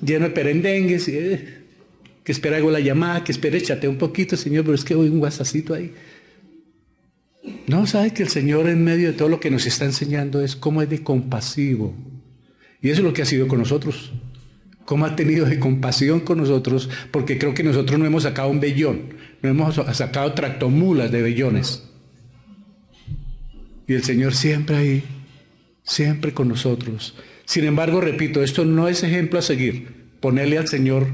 Lleno de perendengues, que espera hago la llamada, que espere chatea un poquito, Señor, pero es que voy un guasacito ahí. No, sabe que el Señor, en medio de todo lo que nos está enseñando, es cómo es de compasivo. Y eso es lo que ha sido con nosotros. Cómo ha tenido de compasión con nosotros, porque creo que nosotros no hemos sacado un vellón, no hemos sacado tractomulas de vellones. Y el Señor siempre ahí, siempre con nosotros. Sin embargo, repito, esto no es ejemplo a seguir. Ponerle al Señor.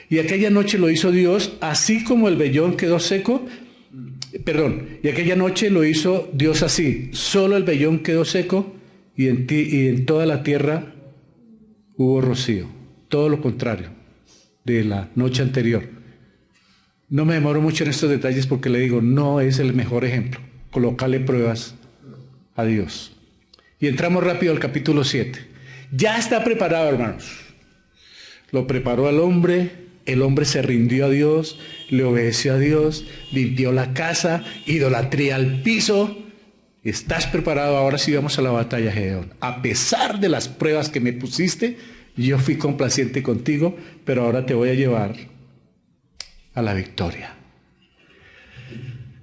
Y aquella noche lo hizo Dios, así como el vellón quedó seco. Y aquella noche lo hizo Dios así. Solo el vellón quedó seco y en ti y en toda la tierra hubo rocío. Todo lo contrario de la noche anterior. No me demoro mucho en estos detalles porque le digo, no es el mejor ejemplo. Colocarle pruebas a Dios. Y entramos rápido al capítulo 7. Ya está preparado, hermanos. Lo preparó al hombre, el hombre se rindió a Dios, le obedeció a Dios, limpió la casa, idolatría al piso. ¿Estás preparado? Ahora sí vamos a la batalla, Gedeón. A pesar de las pruebas que me pusiste, yo fui complaciente contigo, pero ahora te voy a llevar a la victoria.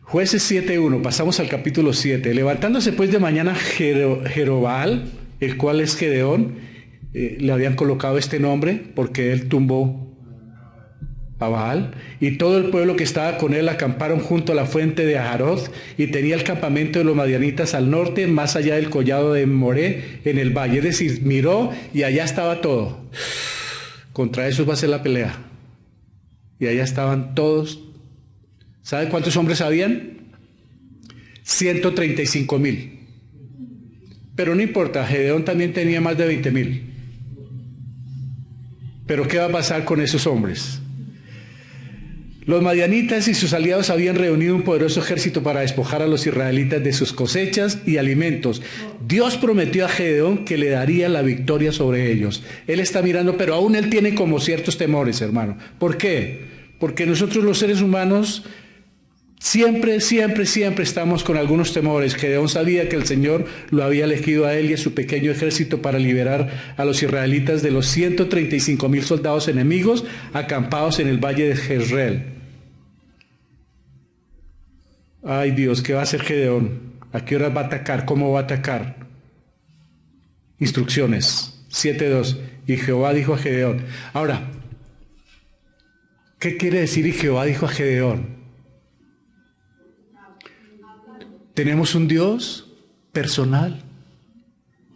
Jueces 7:1, pasamos al capítulo 7. Levantándose pues de mañana Jerobbaal, el cual es Gedeón, le habían colocado este nombre porque él tumbó a Baal, y todo el pueblo que estaba con él acamparon junto a la fuente de Aharoth, y tenía el campamento de los madianitas al norte, más allá del collado de Moré, en el valle. Es decir, miró y allá estaba todo. Contra esos va a ser la pelea. Y allá estaban todos. ¿Sabe cuántos hombres habían? 135,000. Pero no importa, Gedeón también tenía más de 20,000. Pero ¿qué va a pasar con esos hombres? Los madianitas y sus aliados habían reunido un poderoso ejército para despojar a los israelitas de sus cosechas y alimentos. Dios prometió a Gedeón que le daría la victoria sobre ellos. Él está mirando, pero aún él tiene como ciertos temores, hermano. ¿Por qué? Porque nosotros los seres humanos siempre estamos con algunos temores. Gedeón sabía que el Señor lo había elegido a él y a su pequeño ejército para liberar a los israelitas de los 135,000 soldados enemigos acampados en el valle de Jezreel. Ay Dios, ¿qué va a hacer Gedeón? ¿A qué hora va a atacar? ¿Cómo va a atacar? Instrucciones 7:2. Y Jehová dijo a Gedeón. Ahora, ¿qué quiere decir y Jehová dijo a Gedeón? Tenemos un Dios personal.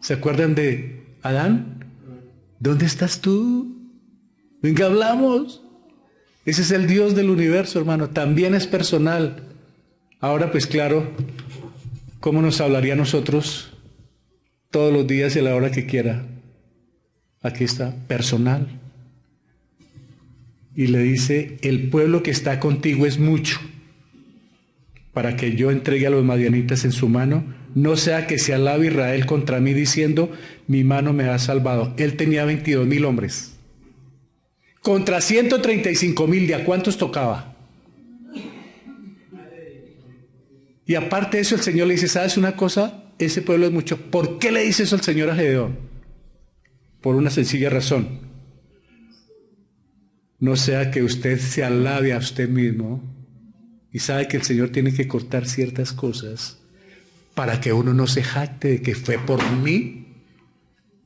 ¿Se acuerdan de Adán? ¿Dónde estás tú? Venga, hablamos. Ese es el Dios del universo, hermano. También es personal. Ahora, pues claro, ¿cómo nos hablaría a nosotros todos los días y a la hora que quiera? Aquí está, personal. Y le dice, el pueblo que está contigo es mucho, para que yo entregue a los madianitas en su mano, no sea que se alabe Israel contra mí diciendo, mi mano me ha salvado. Él tenía 22,000 hombres. Contra 135,000, ¿de a cuántos tocaba? Y aparte de eso, el Señor le dice, ¿sabes una cosa? Ese pueblo es mucho. ¿Por qué le dice eso el Señor a Gedeón? Por una sencilla razón. No sea que usted se alabe a usted mismo y sabe que el Señor tiene que cortar ciertas cosas para que uno no se jacte de que fue por mí.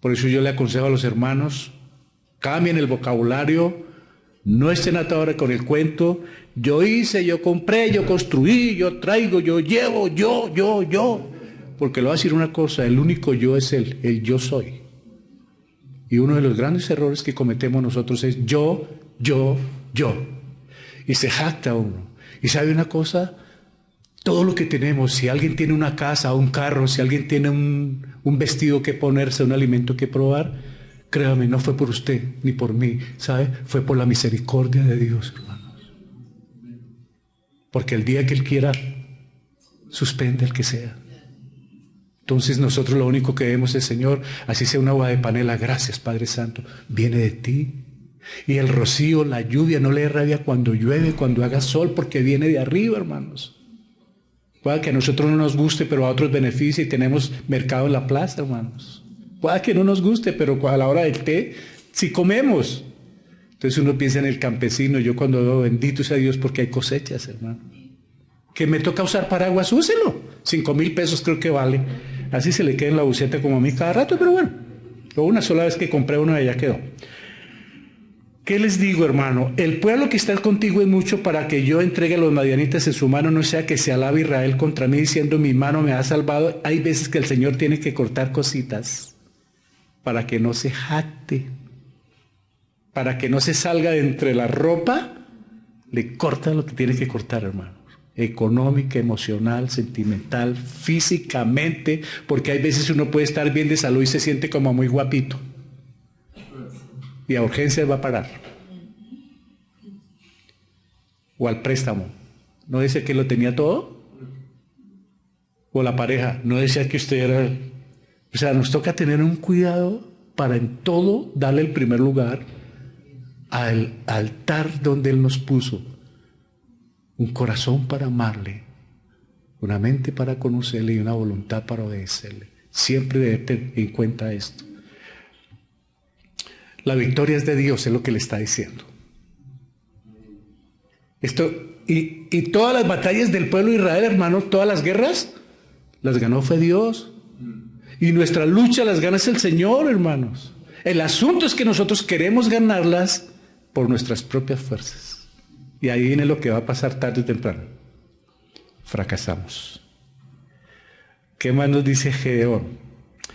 Por eso yo le aconsejo a los hermanos, cambien el vocabulario, no estén atados con el cuento, yo hice, yo compré, yo construí, yo traigo, yo llevo, yo. Porque le voy a decir una cosa, el único yo es el yo soy. Y uno de los grandes errores que cometemos nosotros es yo. Y se jacta uno. Y sabe una cosa, todo lo que tenemos, si alguien tiene una casa, un carro, si alguien tiene un vestido que ponerse, un alimento que probar, créame, no fue por usted ni por mí, ¿sabe? Fue por la misericordia de Dios, hermanos. Porque el día que Él quiera, suspende el que sea. Entonces nosotros lo único que vemos es, Señor, así sea una agua de panela, gracias Padre Santo, viene de ti. Y el rocío, la lluvia, no le dé rabia cuando llueve, cuando haga sol, porque viene de arriba, hermanos. Pueda que a nosotros no nos guste, pero a otros beneficia y tenemos mercado en la plaza, hermanos. Pueda que no nos guste, pero a la hora del té, sí comemos. Entonces uno piensa en el campesino, yo cuando veo bendito sea Dios porque hay cosechas, hermano. Que me toca usar paraguas, úselo. 5,000 pesos creo que vale. Así se le queda en la buceta como a mí cada rato, pero bueno. Una sola vez que compré uno, ya quedó. ¿Qué les digo, hermano? El pueblo que está contigo es mucho para que yo entregue a los madianitas en su mano, no sea que se alabe Israel contra mí diciendo mi mano me ha salvado. Hay veces que el Señor tiene que cortar cositas para que no se jacte, para que no se salga de entre la ropa, le corta lo que tiene que cortar, hermano. económica, emocional, sentimental, físicamente, porque hay veces uno puede estar bien de salud y se siente como muy guapito. Y a urgencias va a parar. O al préstamo. ¿No dice que lo tenía todo? O la pareja, ¿no decía que usted era...? O sea, nos toca tener un cuidado para en todo darle el primer lugar al altar donde Él nos puso. Un corazón para amarle, una mente para conocerle y una voluntad para obedecerle. Siempre debe tener en cuenta esto. La victoria es de Dios, es lo que le está diciendo. Esto, y todas las batallas del pueblo de Israel, hermanos, todas las guerras, las ganó fue Dios. Y nuestra lucha las gana es el Señor, hermanos. El asunto es que nosotros queremos ganarlas por nuestras propias fuerzas. Y ahí viene lo que va a pasar tarde o temprano. Fracasamos. ¿Qué más nos dice Gedeón?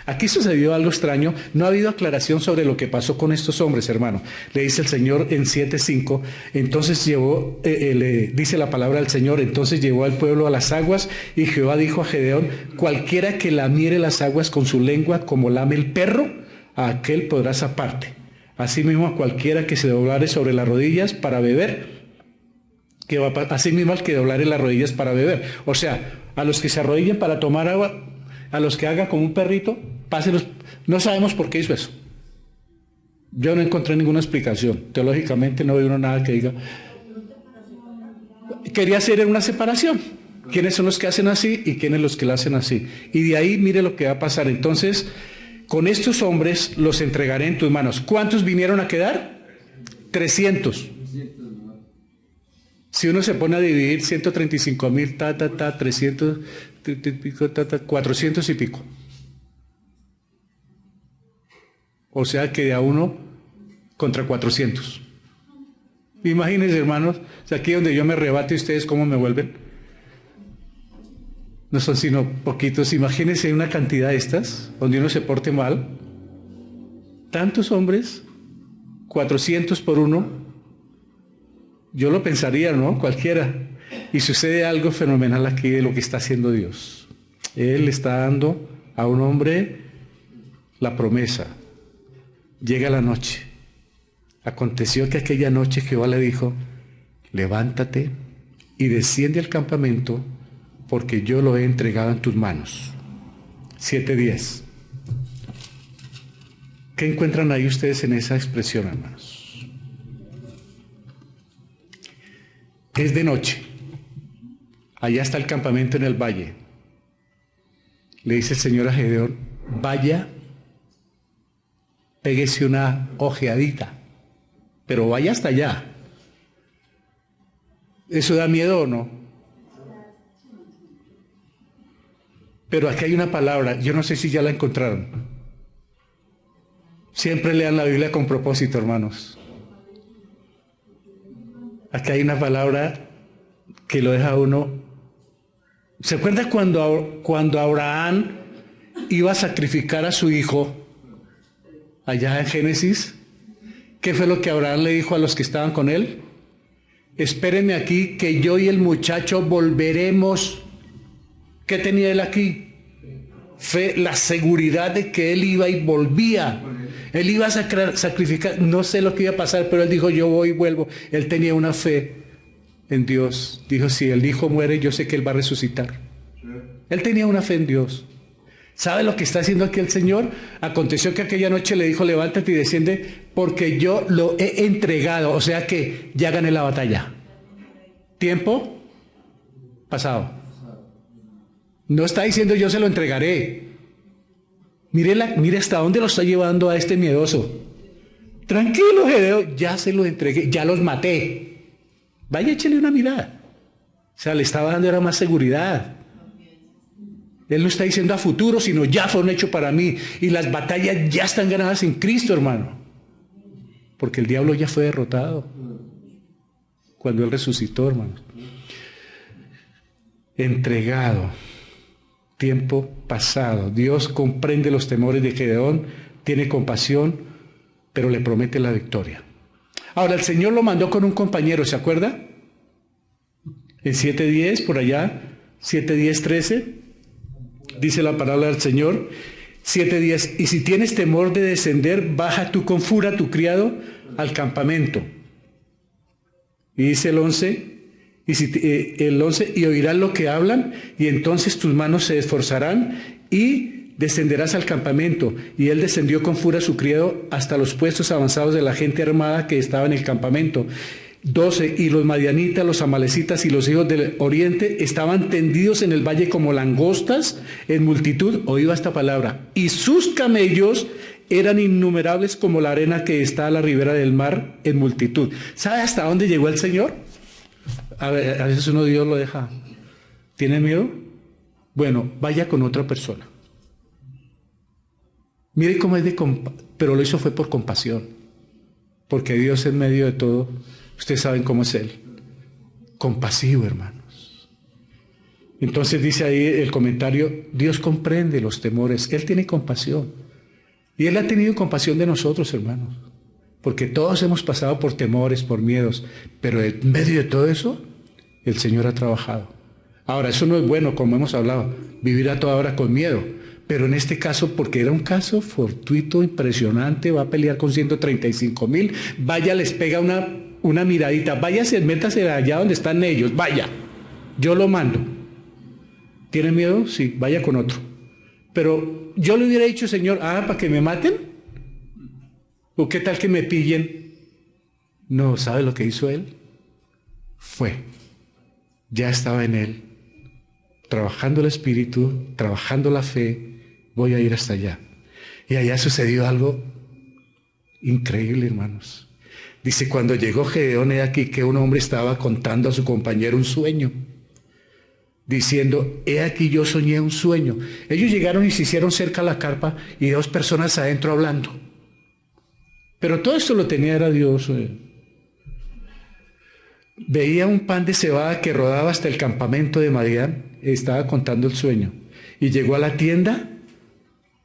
Aquí sucedió algo extraño. No ha habido aclaración sobre lo que pasó con estos hombres, hermano. Le dice el Señor en 7:5. Entonces le dice la palabra del Señor. Entonces llevó al pueblo a las aguas. Y Jehová dijo a Gedeón: cualquiera que lamiere las aguas con su lengua como lame el perro, a aquel podrás aparte. Asimismo a cualquiera que se doblare sobre las rodillas para beber, asimismo al que doblare las rodillas para beber. O sea, a los que se arrodillen para tomar agua, a los que haga como un perrito, pásenlos. No sabemos por qué hizo eso. Yo no encontré ninguna explicación. Teológicamente no veo nada que diga. Quería hacer una separación. ¿Quiénes son los que hacen así y quiénes los que lo hacen así? Y de ahí mire lo que va a pasar. Entonces, con estos hombres los entregaré en tus manos. ¿Cuántos vinieron a quedar? 300. Si uno se pone a dividir 135,000, 300, 400 y pico. O sea que de a uno contra 400. Imagínense, hermanos, aquí donde yo me rebato y ustedes cómo me vuelven. No son sino poquitos. Imagínense una cantidad de estas, donde uno se porte mal. Tantos hombres, 400 por uno. Yo lo pensaría, ¿no? Cualquiera. Y sucede algo fenomenal aquí de lo que está haciendo Dios. Él está dando a un hombre la promesa. Llega la noche. Aconteció que aquella noche Jehová le dijo: levántate y desciende al campamento, porque yo lo he entregado en tus manos. 7:10. ¿Qué encuentran ahí ustedes en esa expresión, hermanos? Es de noche. Allá está el campamento en el valle. Le dice el Señor a Gedeón: vaya, péguese una ojeadita, pero vaya hasta allá. ¿Eso da miedo o no? Pero aquí hay una palabra, yo no sé si ya la encontraron. Siempre lean la Biblia con propósito, hermanos. Aquí hay una palabra que lo deja a uno. ¿Se acuerda cuando Abraham iba a sacrificar a su hijo allá en Génesis? ¿Qué fue lo que Abraham le dijo a los que estaban con él? Espérenme aquí, que yo y el muchacho volveremos. ¿Qué tenía él aquí? Fe, la seguridad de que él iba y volvía. Él iba a sacrificar, no sé lo que iba a pasar, pero él dijo: yo voy y vuelvo. Él tenía una fe en Dios. Dijo: si el hijo muere, yo sé que él va a resucitar. Él tenía una fe en Dios. ¿Sabe lo que está haciendo aquí el Señor? Aconteció que aquella noche le dijo: levántate y desciende, porque yo lo he entregado. O sea que ya gané la batalla. Tiempo pasado. No está diciendo yo se lo entregaré. Mire hasta dónde lo está llevando a este miedoso. Tranquilo, Gedeón, ya se los entregué, ya los maté. Vaya, échale una mirada. O sea, le estaba dando era más seguridad. Él no está diciendo a futuro, sino ya fue un hecho para mí. Y las batallas ya están ganadas en Cristo, hermano. Porque el diablo ya fue derrotado cuando Él resucitó, hermano. Entregado. Tiempo pasado. Dios comprende los temores de Gedeón, tiene compasión, pero le promete la victoria. Ahora, el Señor lo mandó con un compañero, ¿se acuerda? En 7:10, por allá, 7:10-13, dice la palabra del Señor, 7:10, y si tienes temor de descender, baja tú con furia a tu criado al campamento. Y dice el 11, y oirás lo que hablan, y entonces tus manos se esforzarán, y descenderás al campamento. Y él descendió con furia a su criado hasta los puestos avanzados de la gente armada que estaba en el campamento. 12, y los madianitas, los amalecitas y los hijos del oriente estaban tendidos en el valle como langostas en multitud, oído esta palabra, y sus camellos eran innumerables como la arena que está a la ribera del mar en multitud. ¿Sabe hasta dónde llegó el Señor? A veces uno Dios lo deja. ¿Tiene miedo? Bueno, vaya con otra persona. Mire cómo es pero lo hizo fue por compasión. Porque Dios en medio de todo, ustedes saben cómo es Él. Compasivo, hermanos. Entonces dice ahí el comentario, Dios comprende los temores, Él tiene compasión. Y Él ha tenido compasión de nosotros, hermanos. Porque todos hemos pasado por temores, por miedos. Pero en medio de todo eso, el Señor ha trabajado. Ahora, eso no es bueno, como hemos hablado, vivir a toda hora con miedo. Pero en este caso, porque era un caso fortuito, impresionante, va a pelear con 135,000, vaya, les pega una miradita, váyase, métase allá donde están ellos, vaya, yo lo mando. ¿Tiene miedo? Sí, vaya con otro. Pero yo le hubiera dicho, Señor, ¿para que me maten? ¿O qué tal que me pillen? No, ¿sabe lo que hizo Él? Ya estaba en Él, trabajando el Espíritu, trabajando la fe, voy a ir hasta allá. Y allá sucedió algo increíble, hermanos. Dice, cuando llegó Gedeón, he aquí que un hombre estaba contando a su compañero un sueño, diciendo, he aquí yo soñé un sueño. Ellos llegaron y se hicieron cerca a la carpa y 2 personas adentro hablando. Pero todo esto lo tenía era Dios. Veía un pan de cebada que rodaba hasta el campamento de Madián. Estaba contando el sueño. Y llegó a la tienda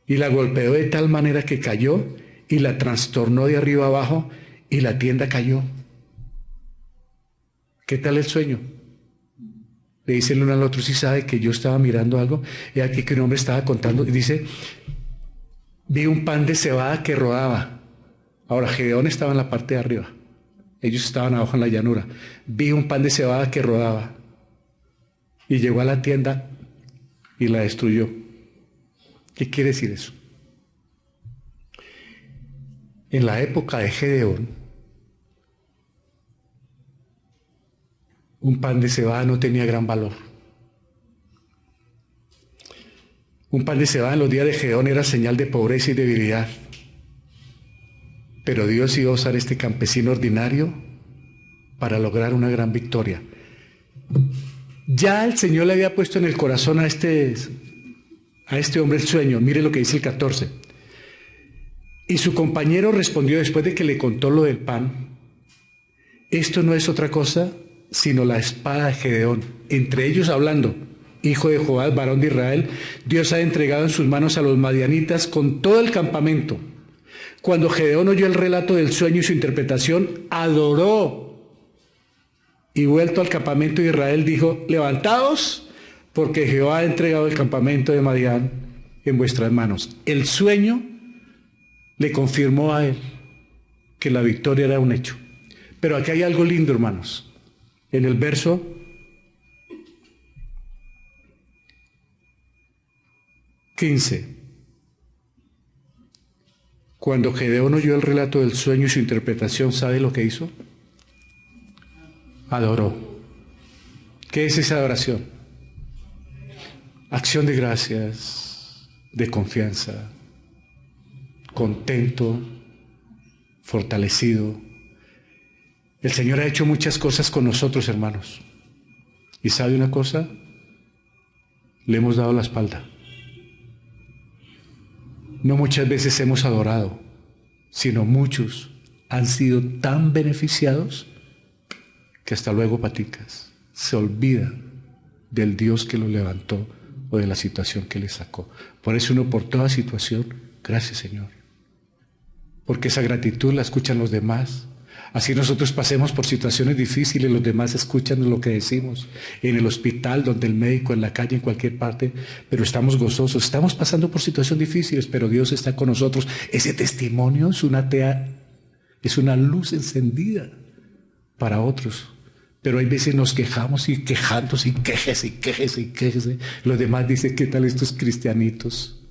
y la golpeó de tal manera que cayó y la trastornó de arriba abajo y la tienda cayó. ¿Qué tal el sueño? Le dice el uno al otro, si sabe que yo estaba mirando algo. Y aquí que un hombre estaba contando y dice, vi un pan de cebada que rodaba. Ahora, Gedeón estaba en la parte de arriba. Ellos estaban abajo en la llanura. Vi un pan de cebada que rodaba. Y llegó a la tienda y la destruyó. ¿Qué quiere decir eso? En la época de Gedeón, un pan de cebada no tenía gran valor. Un pan de cebada en los días de Gedeón era señal de pobreza y debilidad. Pero Dios iba a usar este campesino ordinario para lograr una gran victoria. Ya el Señor le había puesto en el corazón a este hombre el sueño. Mire lo que dice el 14. Y su compañero respondió después de que le contó lo del pan, esto no es otra cosa sino la espada de Gedeón. Entre ellos hablando, hijo de Joás, varón de Israel, Dios ha entregado en sus manos a los madianitas con todo el campamento. Cuando Gedeón oyó el relato del sueño y su interpretación, adoró. Y vuelto al campamento de Israel, dijo, levantaos, porque Jehová ha entregado el campamento de Madián en vuestras manos. El sueño le confirmó a él que la victoria era un hecho. Pero aquí hay algo lindo, hermanos. En el verso 15. Cuando Gedeón oyó el relato del sueño y su interpretación, ¿sabe lo que hizo? Adoró. ¿Qué es esa adoración? Acción de gracias, de confianza, contento, fortalecido. El Señor ha hecho muchas cosas con nosotros, hermanos. ¿Y sabe una cosa? Le hemos dado la espalda. No muchas veces hemos adorado, sino muchos han sido tan beneficiados que hasta luego paticas. Se olvida del Dios que lo levantó o de la situación que le sacó. Por eso uno por toda situación, gracias Señor. Porque esa gratitud la escuchan los demás. Así nosotros pasemos por situaciones difíciles, los demás escuchan lo que decimos, en el hospital, donde el médico, en la calle, en cualquier parte, pero estamos gozosos, estamos pasando por situaciones difíciles, pero Dios está con nosotros. Ese testimonio es una luz encendida para otros. Pero hay veces nos quejamos y quejamos y quéjese. Los demás dicen, ¿qué tal estos cristianitos?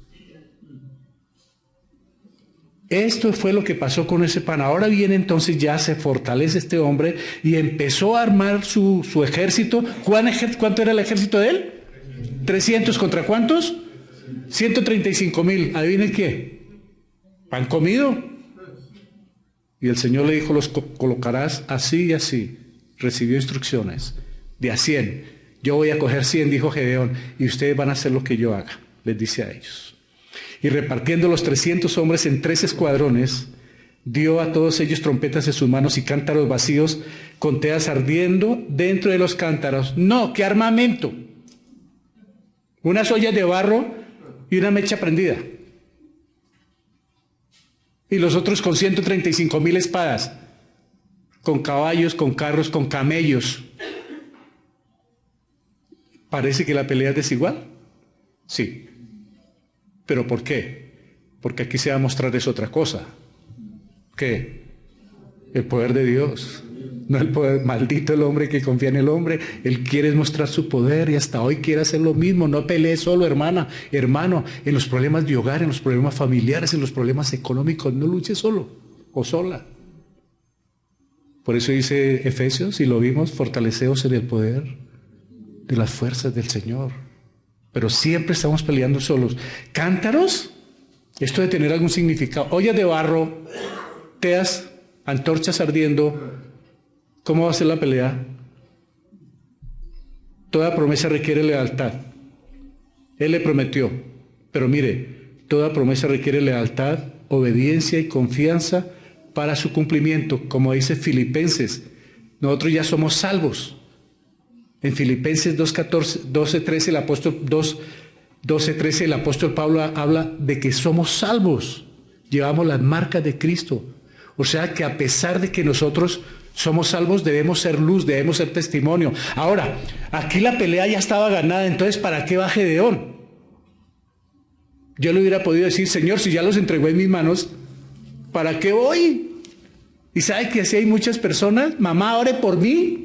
Esto fue lo que pasó con ese pan. Ahora viene entonces, ya se fortalece este hombre y empezó a armar su ejército. ¿Cuánto era el ejército de él? 300 contra ¿cuántos? 135,000. ¿Adivinen qué? ¿Pan comido? Y el Señor le dijo, los colocarás así y así. Recibió instrucciones de a 100. Yo voy a coger 100, dijo Gedeón, y ustedes van a hacer lo que yo haga, les dice a ellos. Y repartiendo los 300 hombres en 3 escuadrones, dio a todos ellos trompetas en sus manos y cántaros vacíos con teas ardiendo dentro de los cántaros. No, ¿qué armamento? Unas ollas de barro y una mecha prendida. Y los otros con 135,000 espadas, con caballos, con carros, con camellos. ¿Parece que la pelea es desigual? Sí. ¿Pero por qué? Porque aquí se va a mostrar es otra cosa. ¿Qué? El poder de Dios. No el poder, maldito el hombre que confía en el hombre. Él quiere mostrar su poder y hasta hoy quiere hacer lo mismo. No pelee solo, hermano, en los problemas de hogar, en los problemas familiares, en los problemas económicos. No luche solo o sola. Por eso dice Efesios, y lo vimos, fortaleceos en el poder de las fuerzas del Señor. Pero siempre estamos peleando solos. Cántaros, esto de tener algún significado. Ollas de barro, teas, antorchas ardiendo. ¿Cómo va a ser la pelea? Toda promesa requiere lealtad. Él le prometió. Pero mire, toda promesa requiere lealtad, obediencia y confianza para su cumplimiento. Como dice Filipenses, nosotros ya somos salvos. En Filipenses 12:13 el apóstol 12:13 el apóstol Pablo habla de que somos salvos, llevamos las marcas de Cristo. O sea que a pesar de que nosotros somos salvos, debemos ser luz, debemos ser testimonio. Ahora, aquí la pelea ya estaba ganada, entonces ¿para qué va Gedeón? Yo le hubiera podido decir, Señor, si ya los entregó en mis manos, ¿para qué voy? Y sabe que así hay muchas personas, mamá, ore por mí.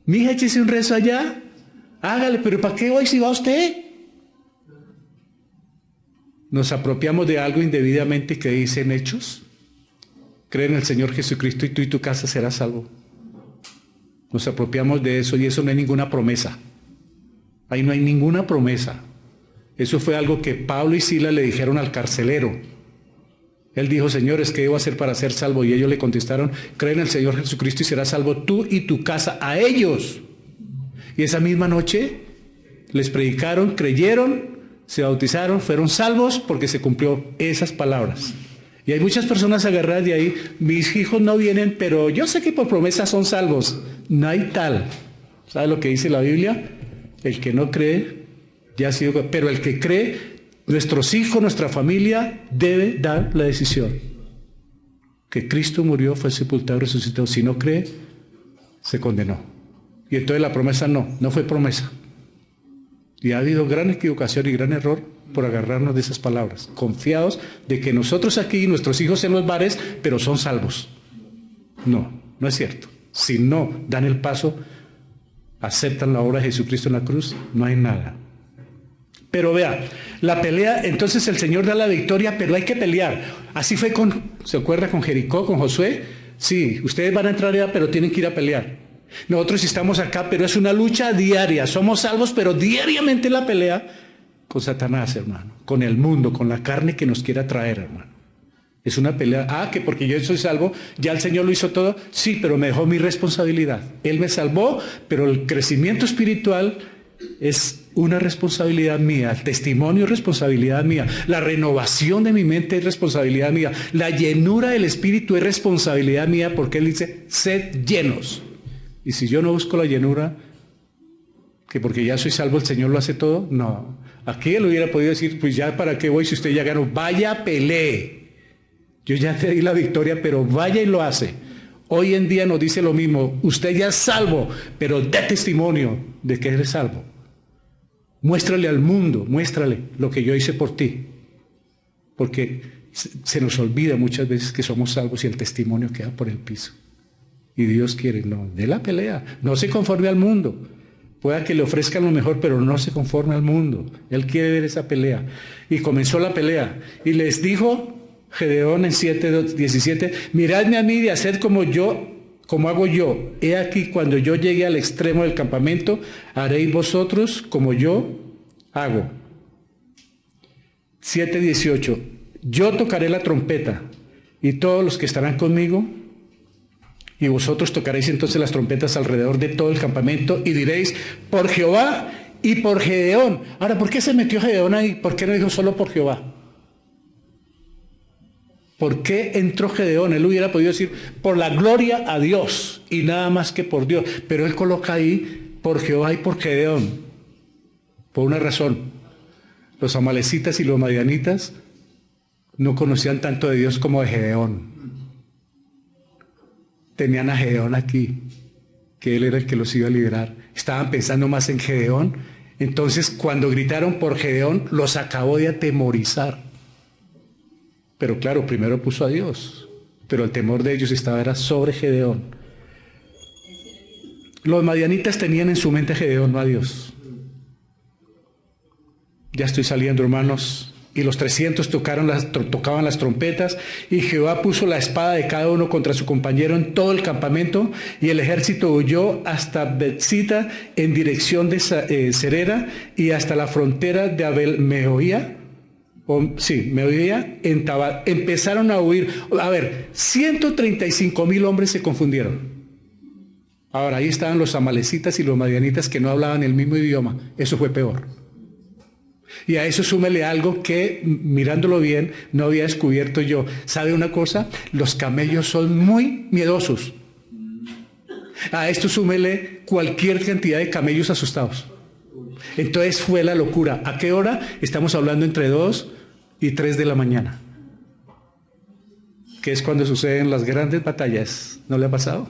Mija, échese un rezo allá. Hágale, pero ¿para qué voy si va usted? Nos apropiamos de algo indebidamente que dicen Hechos. Cree en el Señor Jesucristo y tú y tu casa serás salvo. Nos apropiamos de eso y eso no hay ninguna promesa. Ahí no hay ninguna promesa. Eso fue algo que Pablo y Silas le dijeron al carcelero. Él dijo, señores, ¿qué debo hacer para ser salvo? Y ellos le contestaron, cree en el Señor Jesucristo y serás salvo tú y tu casa. A ellos. Y esa misma noche les predicaron, creyeron, se bautizaron, fueron salvos porque se cumplió esas palabras. Y hay muchas personas agarradas de ahí, mis hijos no vienen, pero yo sé que por promesa son salvos. No hay tal. ¿Sabe lo que dice la Biblia? El que no cree, ya ha sido... Pero el que cree... Nuestros hijos, nuestra familia debe dar la decisión. Que Cristo murió, fue sepultado, resucitó. Si no cree, se condenó. Y entonces la promesa no fue promesa. Y ha habido gran equivocación y gran error por agarrarnos de esas palabras. Confiados de que nosotros aquí, nuestros hijos en los bares, pero son salvos. No es cierto. Si no dan el paso, aceptan la obra de Jesucristo en la cruz, no hay nada. Pero vea, la pelea, entonces el Señor da la victoria, pero hay que pelear. Así fue ¿se acuerda con Jericó, con Josué? Sí, ustedes van a entrar allá, pero tienen que ir a pelear. Nosotros estamos acá, pero es una lucha diaria. Somos salvos, pero diariamente la pelea con Satanás, hermano. Con el mundo, con la carne que nos quiera traer, hermano. Es una pelea. Que porque yo soy salvo, ya el Señor lo hizo todo. Sí, pero me dejó mi responsabilidad. Él me salvó, pero el crecimiento espiritual es una responsabilidad mía, el testimonio es responsabilidad mía, la renovación de mi mente es responsabilidad mía, la llenura del Espíritu es responsabilidad mía, porque Él dice, sed llenos. Y si yo no busco la llenura, que porque ya soy salvo el Señor lo hace todo, no. Aquí Él hubiera podido decir, pues ya para qué voy si usted ya ganó, vaya, pelee. Yo ya te di la victoria, pero vaya y lo hace. Hoy en día nos dice lo mismo, usted ya es salvo, pero dé testimonio de que eres salvo. Muéstrale al mundo, muéstrale lo que yo hice por ti. Porque se nos olvida muchas veces que somos salvos y el testimonio queda por el piso. Y Dios quiere, no, dé la pelea, no se conforme al mundo. Pueda que le ofrezcan lo mejor, pero no se conforme al mundo. Él quiere ver esa pelea. Y comenzó la pelea. Y les dijo Gedeón en 7:17, miradme a mí y haced como hago yo. He aquí, cuando yo llegue al extremo del campamento, haréis vosotros como yo hago. 7:18, yo tocaré la trompeta y todos los que estarán conmigo, y vosotros tocaréis entonces las trompetas alrededor de todo el campamento y diréis, por Jehová y por Gedeón. Ahora, ¿por qué se metió Gedeón ahí? ¿Por qué no dijo solo por Jehová? ¿Por qué entró Gedeón? Él hubiera podido decir, por la gloria a Dios y nada más que por Dios. Pero él coloca ahí, por Jehová y por Gedeón. Por una razón. Los amalecitas y los madianitas no conocían tanto de Dios como de Gedeón. Tenían a Gedeón aquí, que él era el que los iba a liderar. Estaban pensando más en Gedeón. Entonces, cuando gritaron por Gedeón, los acabó de atemorizar. Pero claro, primero puso a Dios, pero el temor de ellos era sobre Gedeón. Los madianitas tenían en su mente a Gedeón, no a Dios. Ya estoy saliendo, hermanos. Y los 300 tocaban las trompetas, y Jehová puso la espada de cada uno contra su compañero en todo el campamento, y el ejército huyó hasta Betzita en dirección de Serera y hasta la frontera de Abel-Mehoía. En Tabal. Empezaron a huir. A ver, 135,000 hombres se confundieron. Ahora, ahí estaban los amalecitas y los madianitas que no hablaban el mismo idioma. Eso fue peor. Y a eso súmele algo que, mirándolo bien, no había descubierto yo. ¿Sabe una cosa? Los camellos son muy miedosos. A esto súmele cualquier cantidad de camellos asustados. Entonces fue la locura. ¿A qué hora? Estamos hablando entre 2 y 3 de la mañana. Que es cuando suceden las grandes batallas. ¿No le ha pasado?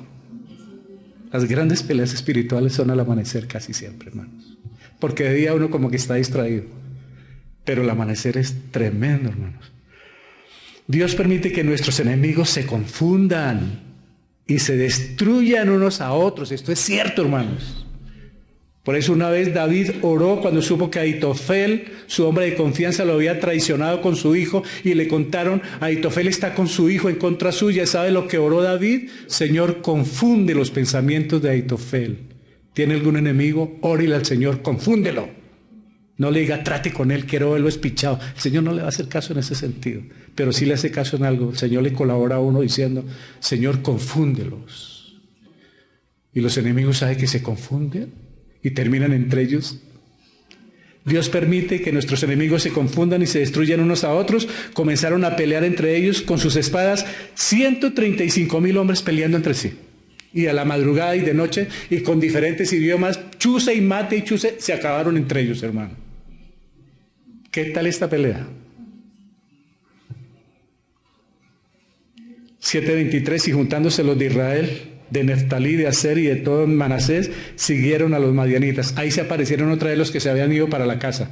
Las grandes peleas espirituales son al amanecer casi siempre, hermanos. Porque de día uno como que está distraído. Pero el amanecer es tremendo, hermanos. Dios permite que nuestros enemigos se confundan y se destruyan unos a otros. Esto es cierto, hermanos. Por eso una vez David oró cuando supo que Ahitofel, su hombre de confianza, lo había traicionado con su hijo, y le contaron, Ahitofel está con su hijo en contra suya. ¿Sabe lo que oró David? Señor, confunde los pensamientos de Ahitofel. ¿Tiene algún enemigo? Órele al Señor, confúndelo. No le diga, trate con él, quiero verlo espichado. El Señor no le va a hacer caso en ese sentido, pero sí le hace caso en algo. El Señor le colabora a uno diciendo, Señor, confúndelos. Y los enemigos, ¿sabe que se confunden? Y terminan entre ellos. Dios permite que nuestros enemigos se confundan y se destruyan unos a otros. Comenzaron a pelear entre ellos con sus espadas, 135,000 hombres peleando entre sí. Y a la madrugada y de noche, y con diferentes idiomas, chuse y mate y chuse, se acabaron entre ellos, hermano. ¿Qué tal esta pelea? 7:23, y juntándose los de Israel, de Neftalí, de Aser y de todo Manasés, siguieron a los madianitas. Ahí se aparecieron otra vez los que se habían ido para la casa.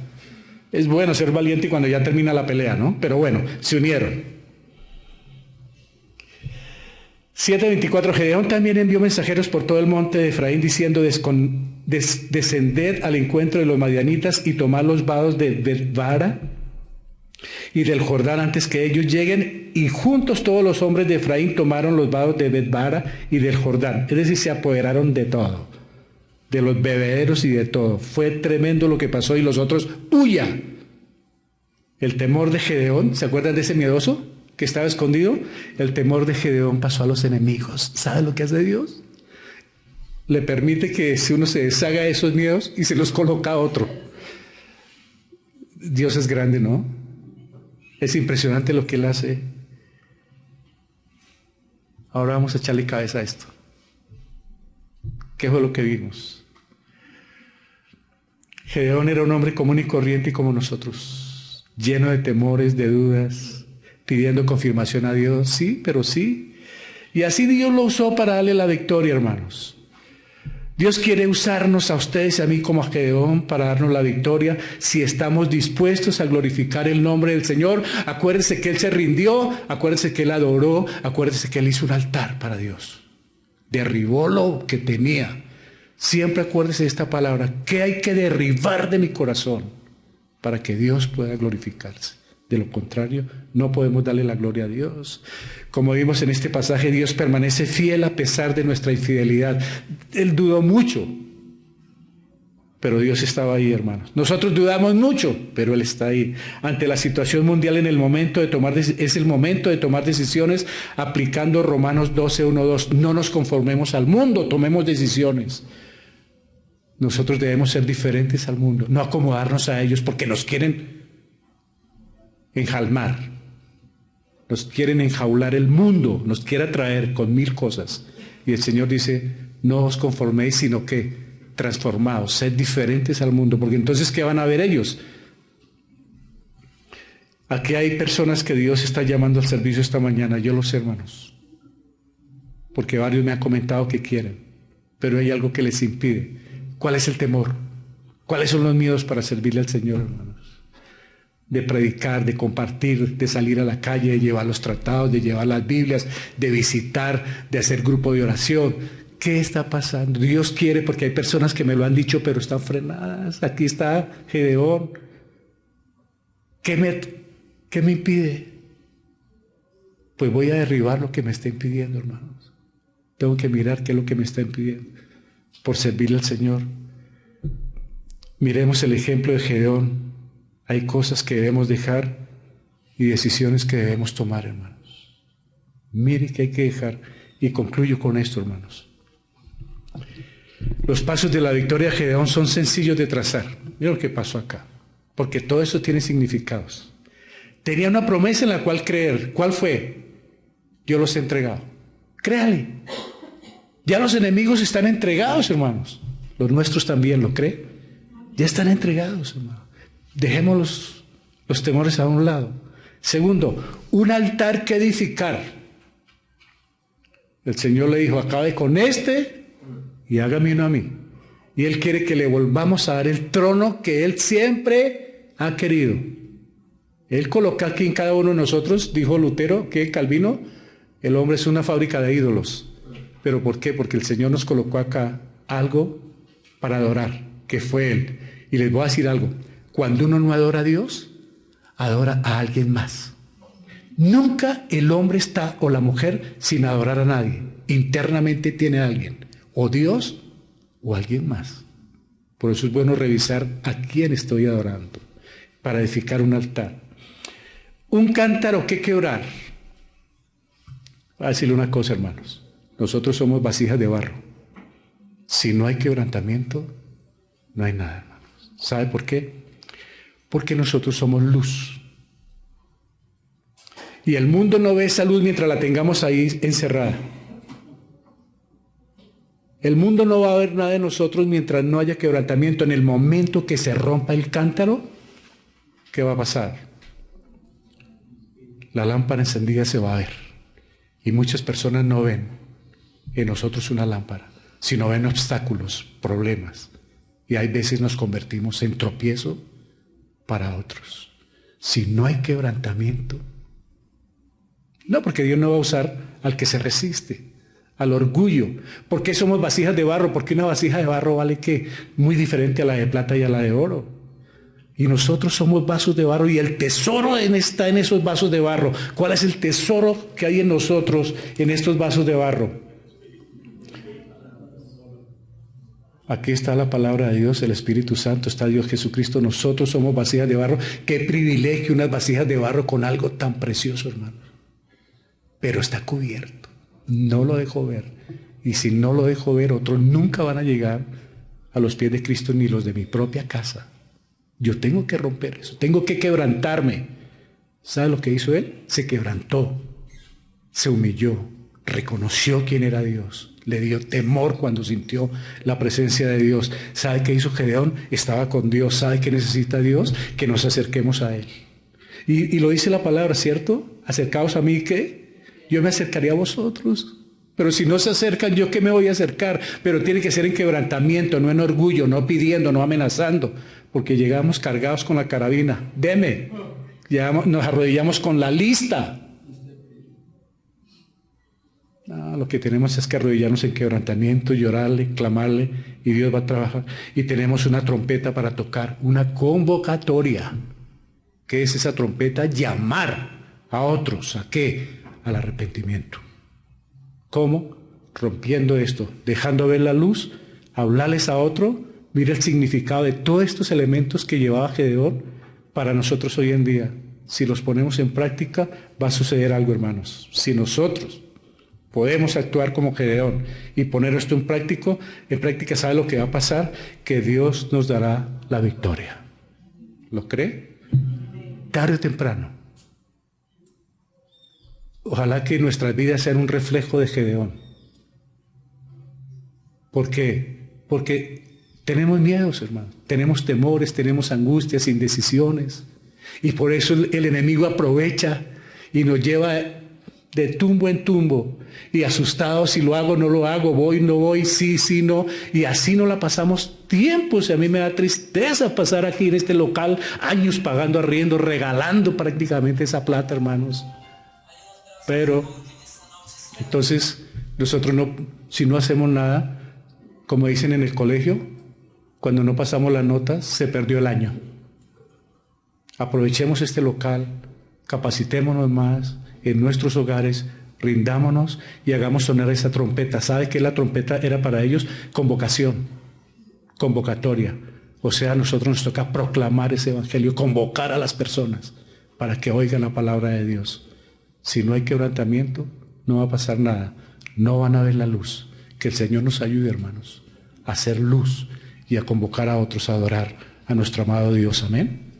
Es bueno ser valiente cuando ya termina la pelea, ¿no? Pero bueno, se unieron. 7:24, Gedeón también envió mensajeros por todo el monte de Efraín diciendo, descended al encuentro de los madianitas y tomad los vados de Bet-Bara y del Jordán antes que ellos lleguen, y juntos todos los hombres de Efraín tomaron los vados de Bet-Bara y del Jordán, es decir, se apoderaron de todo, de los bebederos y de todo. Fue tremendo lo que pasó, y los otros, ¡huya! El temor de Gedeón, ¿se acuerdan de ese miedoso que estaba escondido? El temor de Gedeón pasó a los enemigos. ¿Sabe lo que hace Dios? Le permite que si uno se deshaga de esos miedos y se los coloca a otro. Dios es grande, ¿no? Es impresionante lo que Él hace. Ahora vamos a echarle cabeza a esto. ¿Qué fue lo que vimos? Gedeón era un hombre común y corriente como nosotros, lleno de temores, de dudas, pidiendo confirmación a Dios, sí, pero sí. Y así Dios lo usó para darle la victoria, hermanos. Dios quiere usarnos a ustedes y a mí como a Gedeón para darnos la victoria si estamos dispuestos a glorificar el nombre del Señor. Acuérdense que Él se rindió, acuérdense que Él adoró, acuérdense que Él hizo un altar para Dios. Derribó lo que tenía. Siempre acuérdese de esta palabra, que hay que derribar de mi corazón para que Dios pueda glorificarse. De lo contrario, no podemos darle la gloria a Dios. Como vimos en este pasaje, Dios permanece fiel a pesar de nuestra infidelidad. Él dudó mucho, pero Dios estaba ahí, hermanos. Nosotros dudamos mucho, pero Él está ahí. Ante la situación mundial es el momento de tomar decisiones aplicando Romanos 12, 1, 2. No nos conformemos al mundo, tomemos decisiones. Nosotros debemos ser diferentes al mundo, no acomodarnos a ellos porque nos quieren enjalmar, nos quieren enjaular el mundo, nos quiere atraer con 1000 cosas. Y el Señor dice, no os conforméis, sino que transformaos, sed diferentes al mundo, porque entonces ¿qué van a ver ellos? Aquí hay personas que Dios está llamando al servicio esta mañana, yo lo sé, hermanos, porque varios me han comentado que quieren, pero hay algo que les impide. ¿Cuál es el temor? ¿Cuáles son los miedos para servirle al Señor, hermanos? De predicar, de compartir, de salir a la calle, de llevar los tratados, de llevar las Biblias, de visitar, de hacer grupo de oración. ¿Qué está pasando? Dios quiere, porque hay personas que me lo han dicho, pero están frenadas. Aquí está Gedeón. ¿Qué me impide? Pues voy a derribar lo que me está impidiendo, hermanos. Tengo que mirar qué es lo que me está impidiendo por servirle al Señor. Miremos el ejemplo de Gedeón. Hay cosas que debemos dejar y decisiones que debemos tomar, hermanos. Mire que hay que dejar. Y concluyo con esto, hermanos. Los pasos de la victoria de Gedeón son sencillos de trazar. Mira lo que pasó acá. Porque todo esto tiene significados. Tenía una promesa en la cual creer. ¿Cuál fue? Yo los he entregado. Créale. Ya los enemigos están entregados, hermanos. Los nuestros también, ¿lo cree? Ya están entregados, hermanos. Dejemos los temores a un lado. Segundo, un altar que edificar. El Señor le dijo, acabe con este y hágame uno a mí. Y Él quiere que le volvamos a dar el trono que Él siempre ha querido. Él coloca aquí en cada uno de nosotros, dijo Lutero, que Calvino, el hombre es una fábrica de ídolos. ¿Pero por qué? Porque el Señor nos colocó acá algo para adorar, que fue Él. Y les voy a decir algo. Cuando uno no adora a Dios, adora a alguien más. Nunca el hombre está o la mujer sin adorar a nadie. Internamente tiene a alguien, o Dios o alguien más. Por eso es bueno revisar a quién estoy adorando para edificar un altar. Un cántaro que quebrar. Voy a decirle una cosa, hermanos. Nosotros somos vasijas de barro. Si no hay quebrantamiento, no hay nada, hermanos. ¿Sabe por qué? Porque nosotros somos luz. Y el mundo no ve esa luz mientras la tengamos ahí encerrada. El mundo no va a ver nada de nosotros mientras no haya quebrantamiento. En el momento que se rompa el cántaro, ¿qué va a pasar? La lámpara encendida se va a ver. Y muchas personas no ven en nosotros una lámpara, sino ven obstáculos, problemas. Y hay veces nos convertimos en tropiezo para otros. Si no hay quebrantamiento, no, porque Dios no va a usar al que se resiste, al orgullo. ¿Por qué somos vasijas de barro? Porque una vasija de barro vale ¿qué? Muy diferente a la de plata y a la de oro. Y nosotros somos vasos de barro y el tesoro está en esos vasos de barro. ¿Cuál es el tesoro que hay en nosotros en estos vasos de barro? Aquí está la palabra de Dios, el Espíritu Santo, está Dios Jesucristo. Nosotros somos vasijas de barro. Qué privilegio unas vasijas de barro con algo tan precioso, hermano. Pero está cubierto. No lo dejo ver. Y si no lo dejo ver, otros nunca van a llegar a los pies de Cristo ni los de mi propia casa. Yo tengo que romper eso. Tengo que quebrantarme. ¿Sabe lo que hizo Él? Se quebrantó. Se humilló. Reconoció quién era Dios. Le dio temor cuando sintió la presencia de Dios. ¿Sabe qué hizo Gedeón? Estaba con Dios. ¿Sabe qué necesita Dios? Que nos acerquemos a Él. Y lo dice la palabra, ¿cierto? Acercaos a mí, ¿qué? Yo me acercaría a vosotros. Pero si no se acercan, ¿yo qué me voy a acercar? Pero tiene que ser en quebrantamiento, no en orgullo, no pidiendo, no amenazando, porque llegamos cargados con la carabina. Deme. Nos arrodillamos con la lista. Lo que tenemos es que arrodillarnos en quebrantamiento, llorarle, clamarle, y Dios va a trabajar. Y tenemos una trompeta para tocar, una convocatoria. ¿Qué es esa trompeta? Llamar a otros. ¿A qué? Al arrepentimiento. ¿Cómo? Rompiendo esto, dejando ver la luz, hablarles a otro. Mira el significado de todos estos elementos que llevaba Gedeón para nosotros hoy en día. Si los ponemos en práctica, va a suceder algo, hermanos. Si nosotros podemos actuar como Gedeón y poner esto en práctica, ¿sabe lo que va a pasar? Que Dios nos dará la victoria. ¿Lo cree? Tarde o temprano. Ojalá que nuestras vidas sean un reflejo de Gedeón. ¿Por qué? Porque tenemos miedos, hermano. Tenemos temores, tenemos angustias, indecisiones. Y por eso el enemigo aprovecha y nos lleva de tumbo en tumbo. Y asustados, si lo hago, no lo hago, voy, no voy, sí, sí, no. Y así no la pasamos tiempos. Y a mí me da tristeza pasar aquí en este local años pagando arriendo, regalando prácticamente esa plata, hermanos. Pero, entonces, nosotros si no hacemos nada, como dicen en el colegio, cuando no pasamos las notas, se perdió el año. Aprovechemos este local, capacitémonos más en nuestros hogares, rindámonos y hagamos sonar esa trompeta. ¿Sabe qué la trompeta era para ellos? Convocación, convocatoria. O sea, a nosotros nos toca proclamar ese evangelio, convocar a las personas para que oigan la palabra de Dios. Si no hay quebrantamiento, no va a pasar nada. No van a ver la luz. Que el Señor nos ayude, hermanos, a hacer luz y a convocar a otros a adorar a nuestro amado Dios. Amén.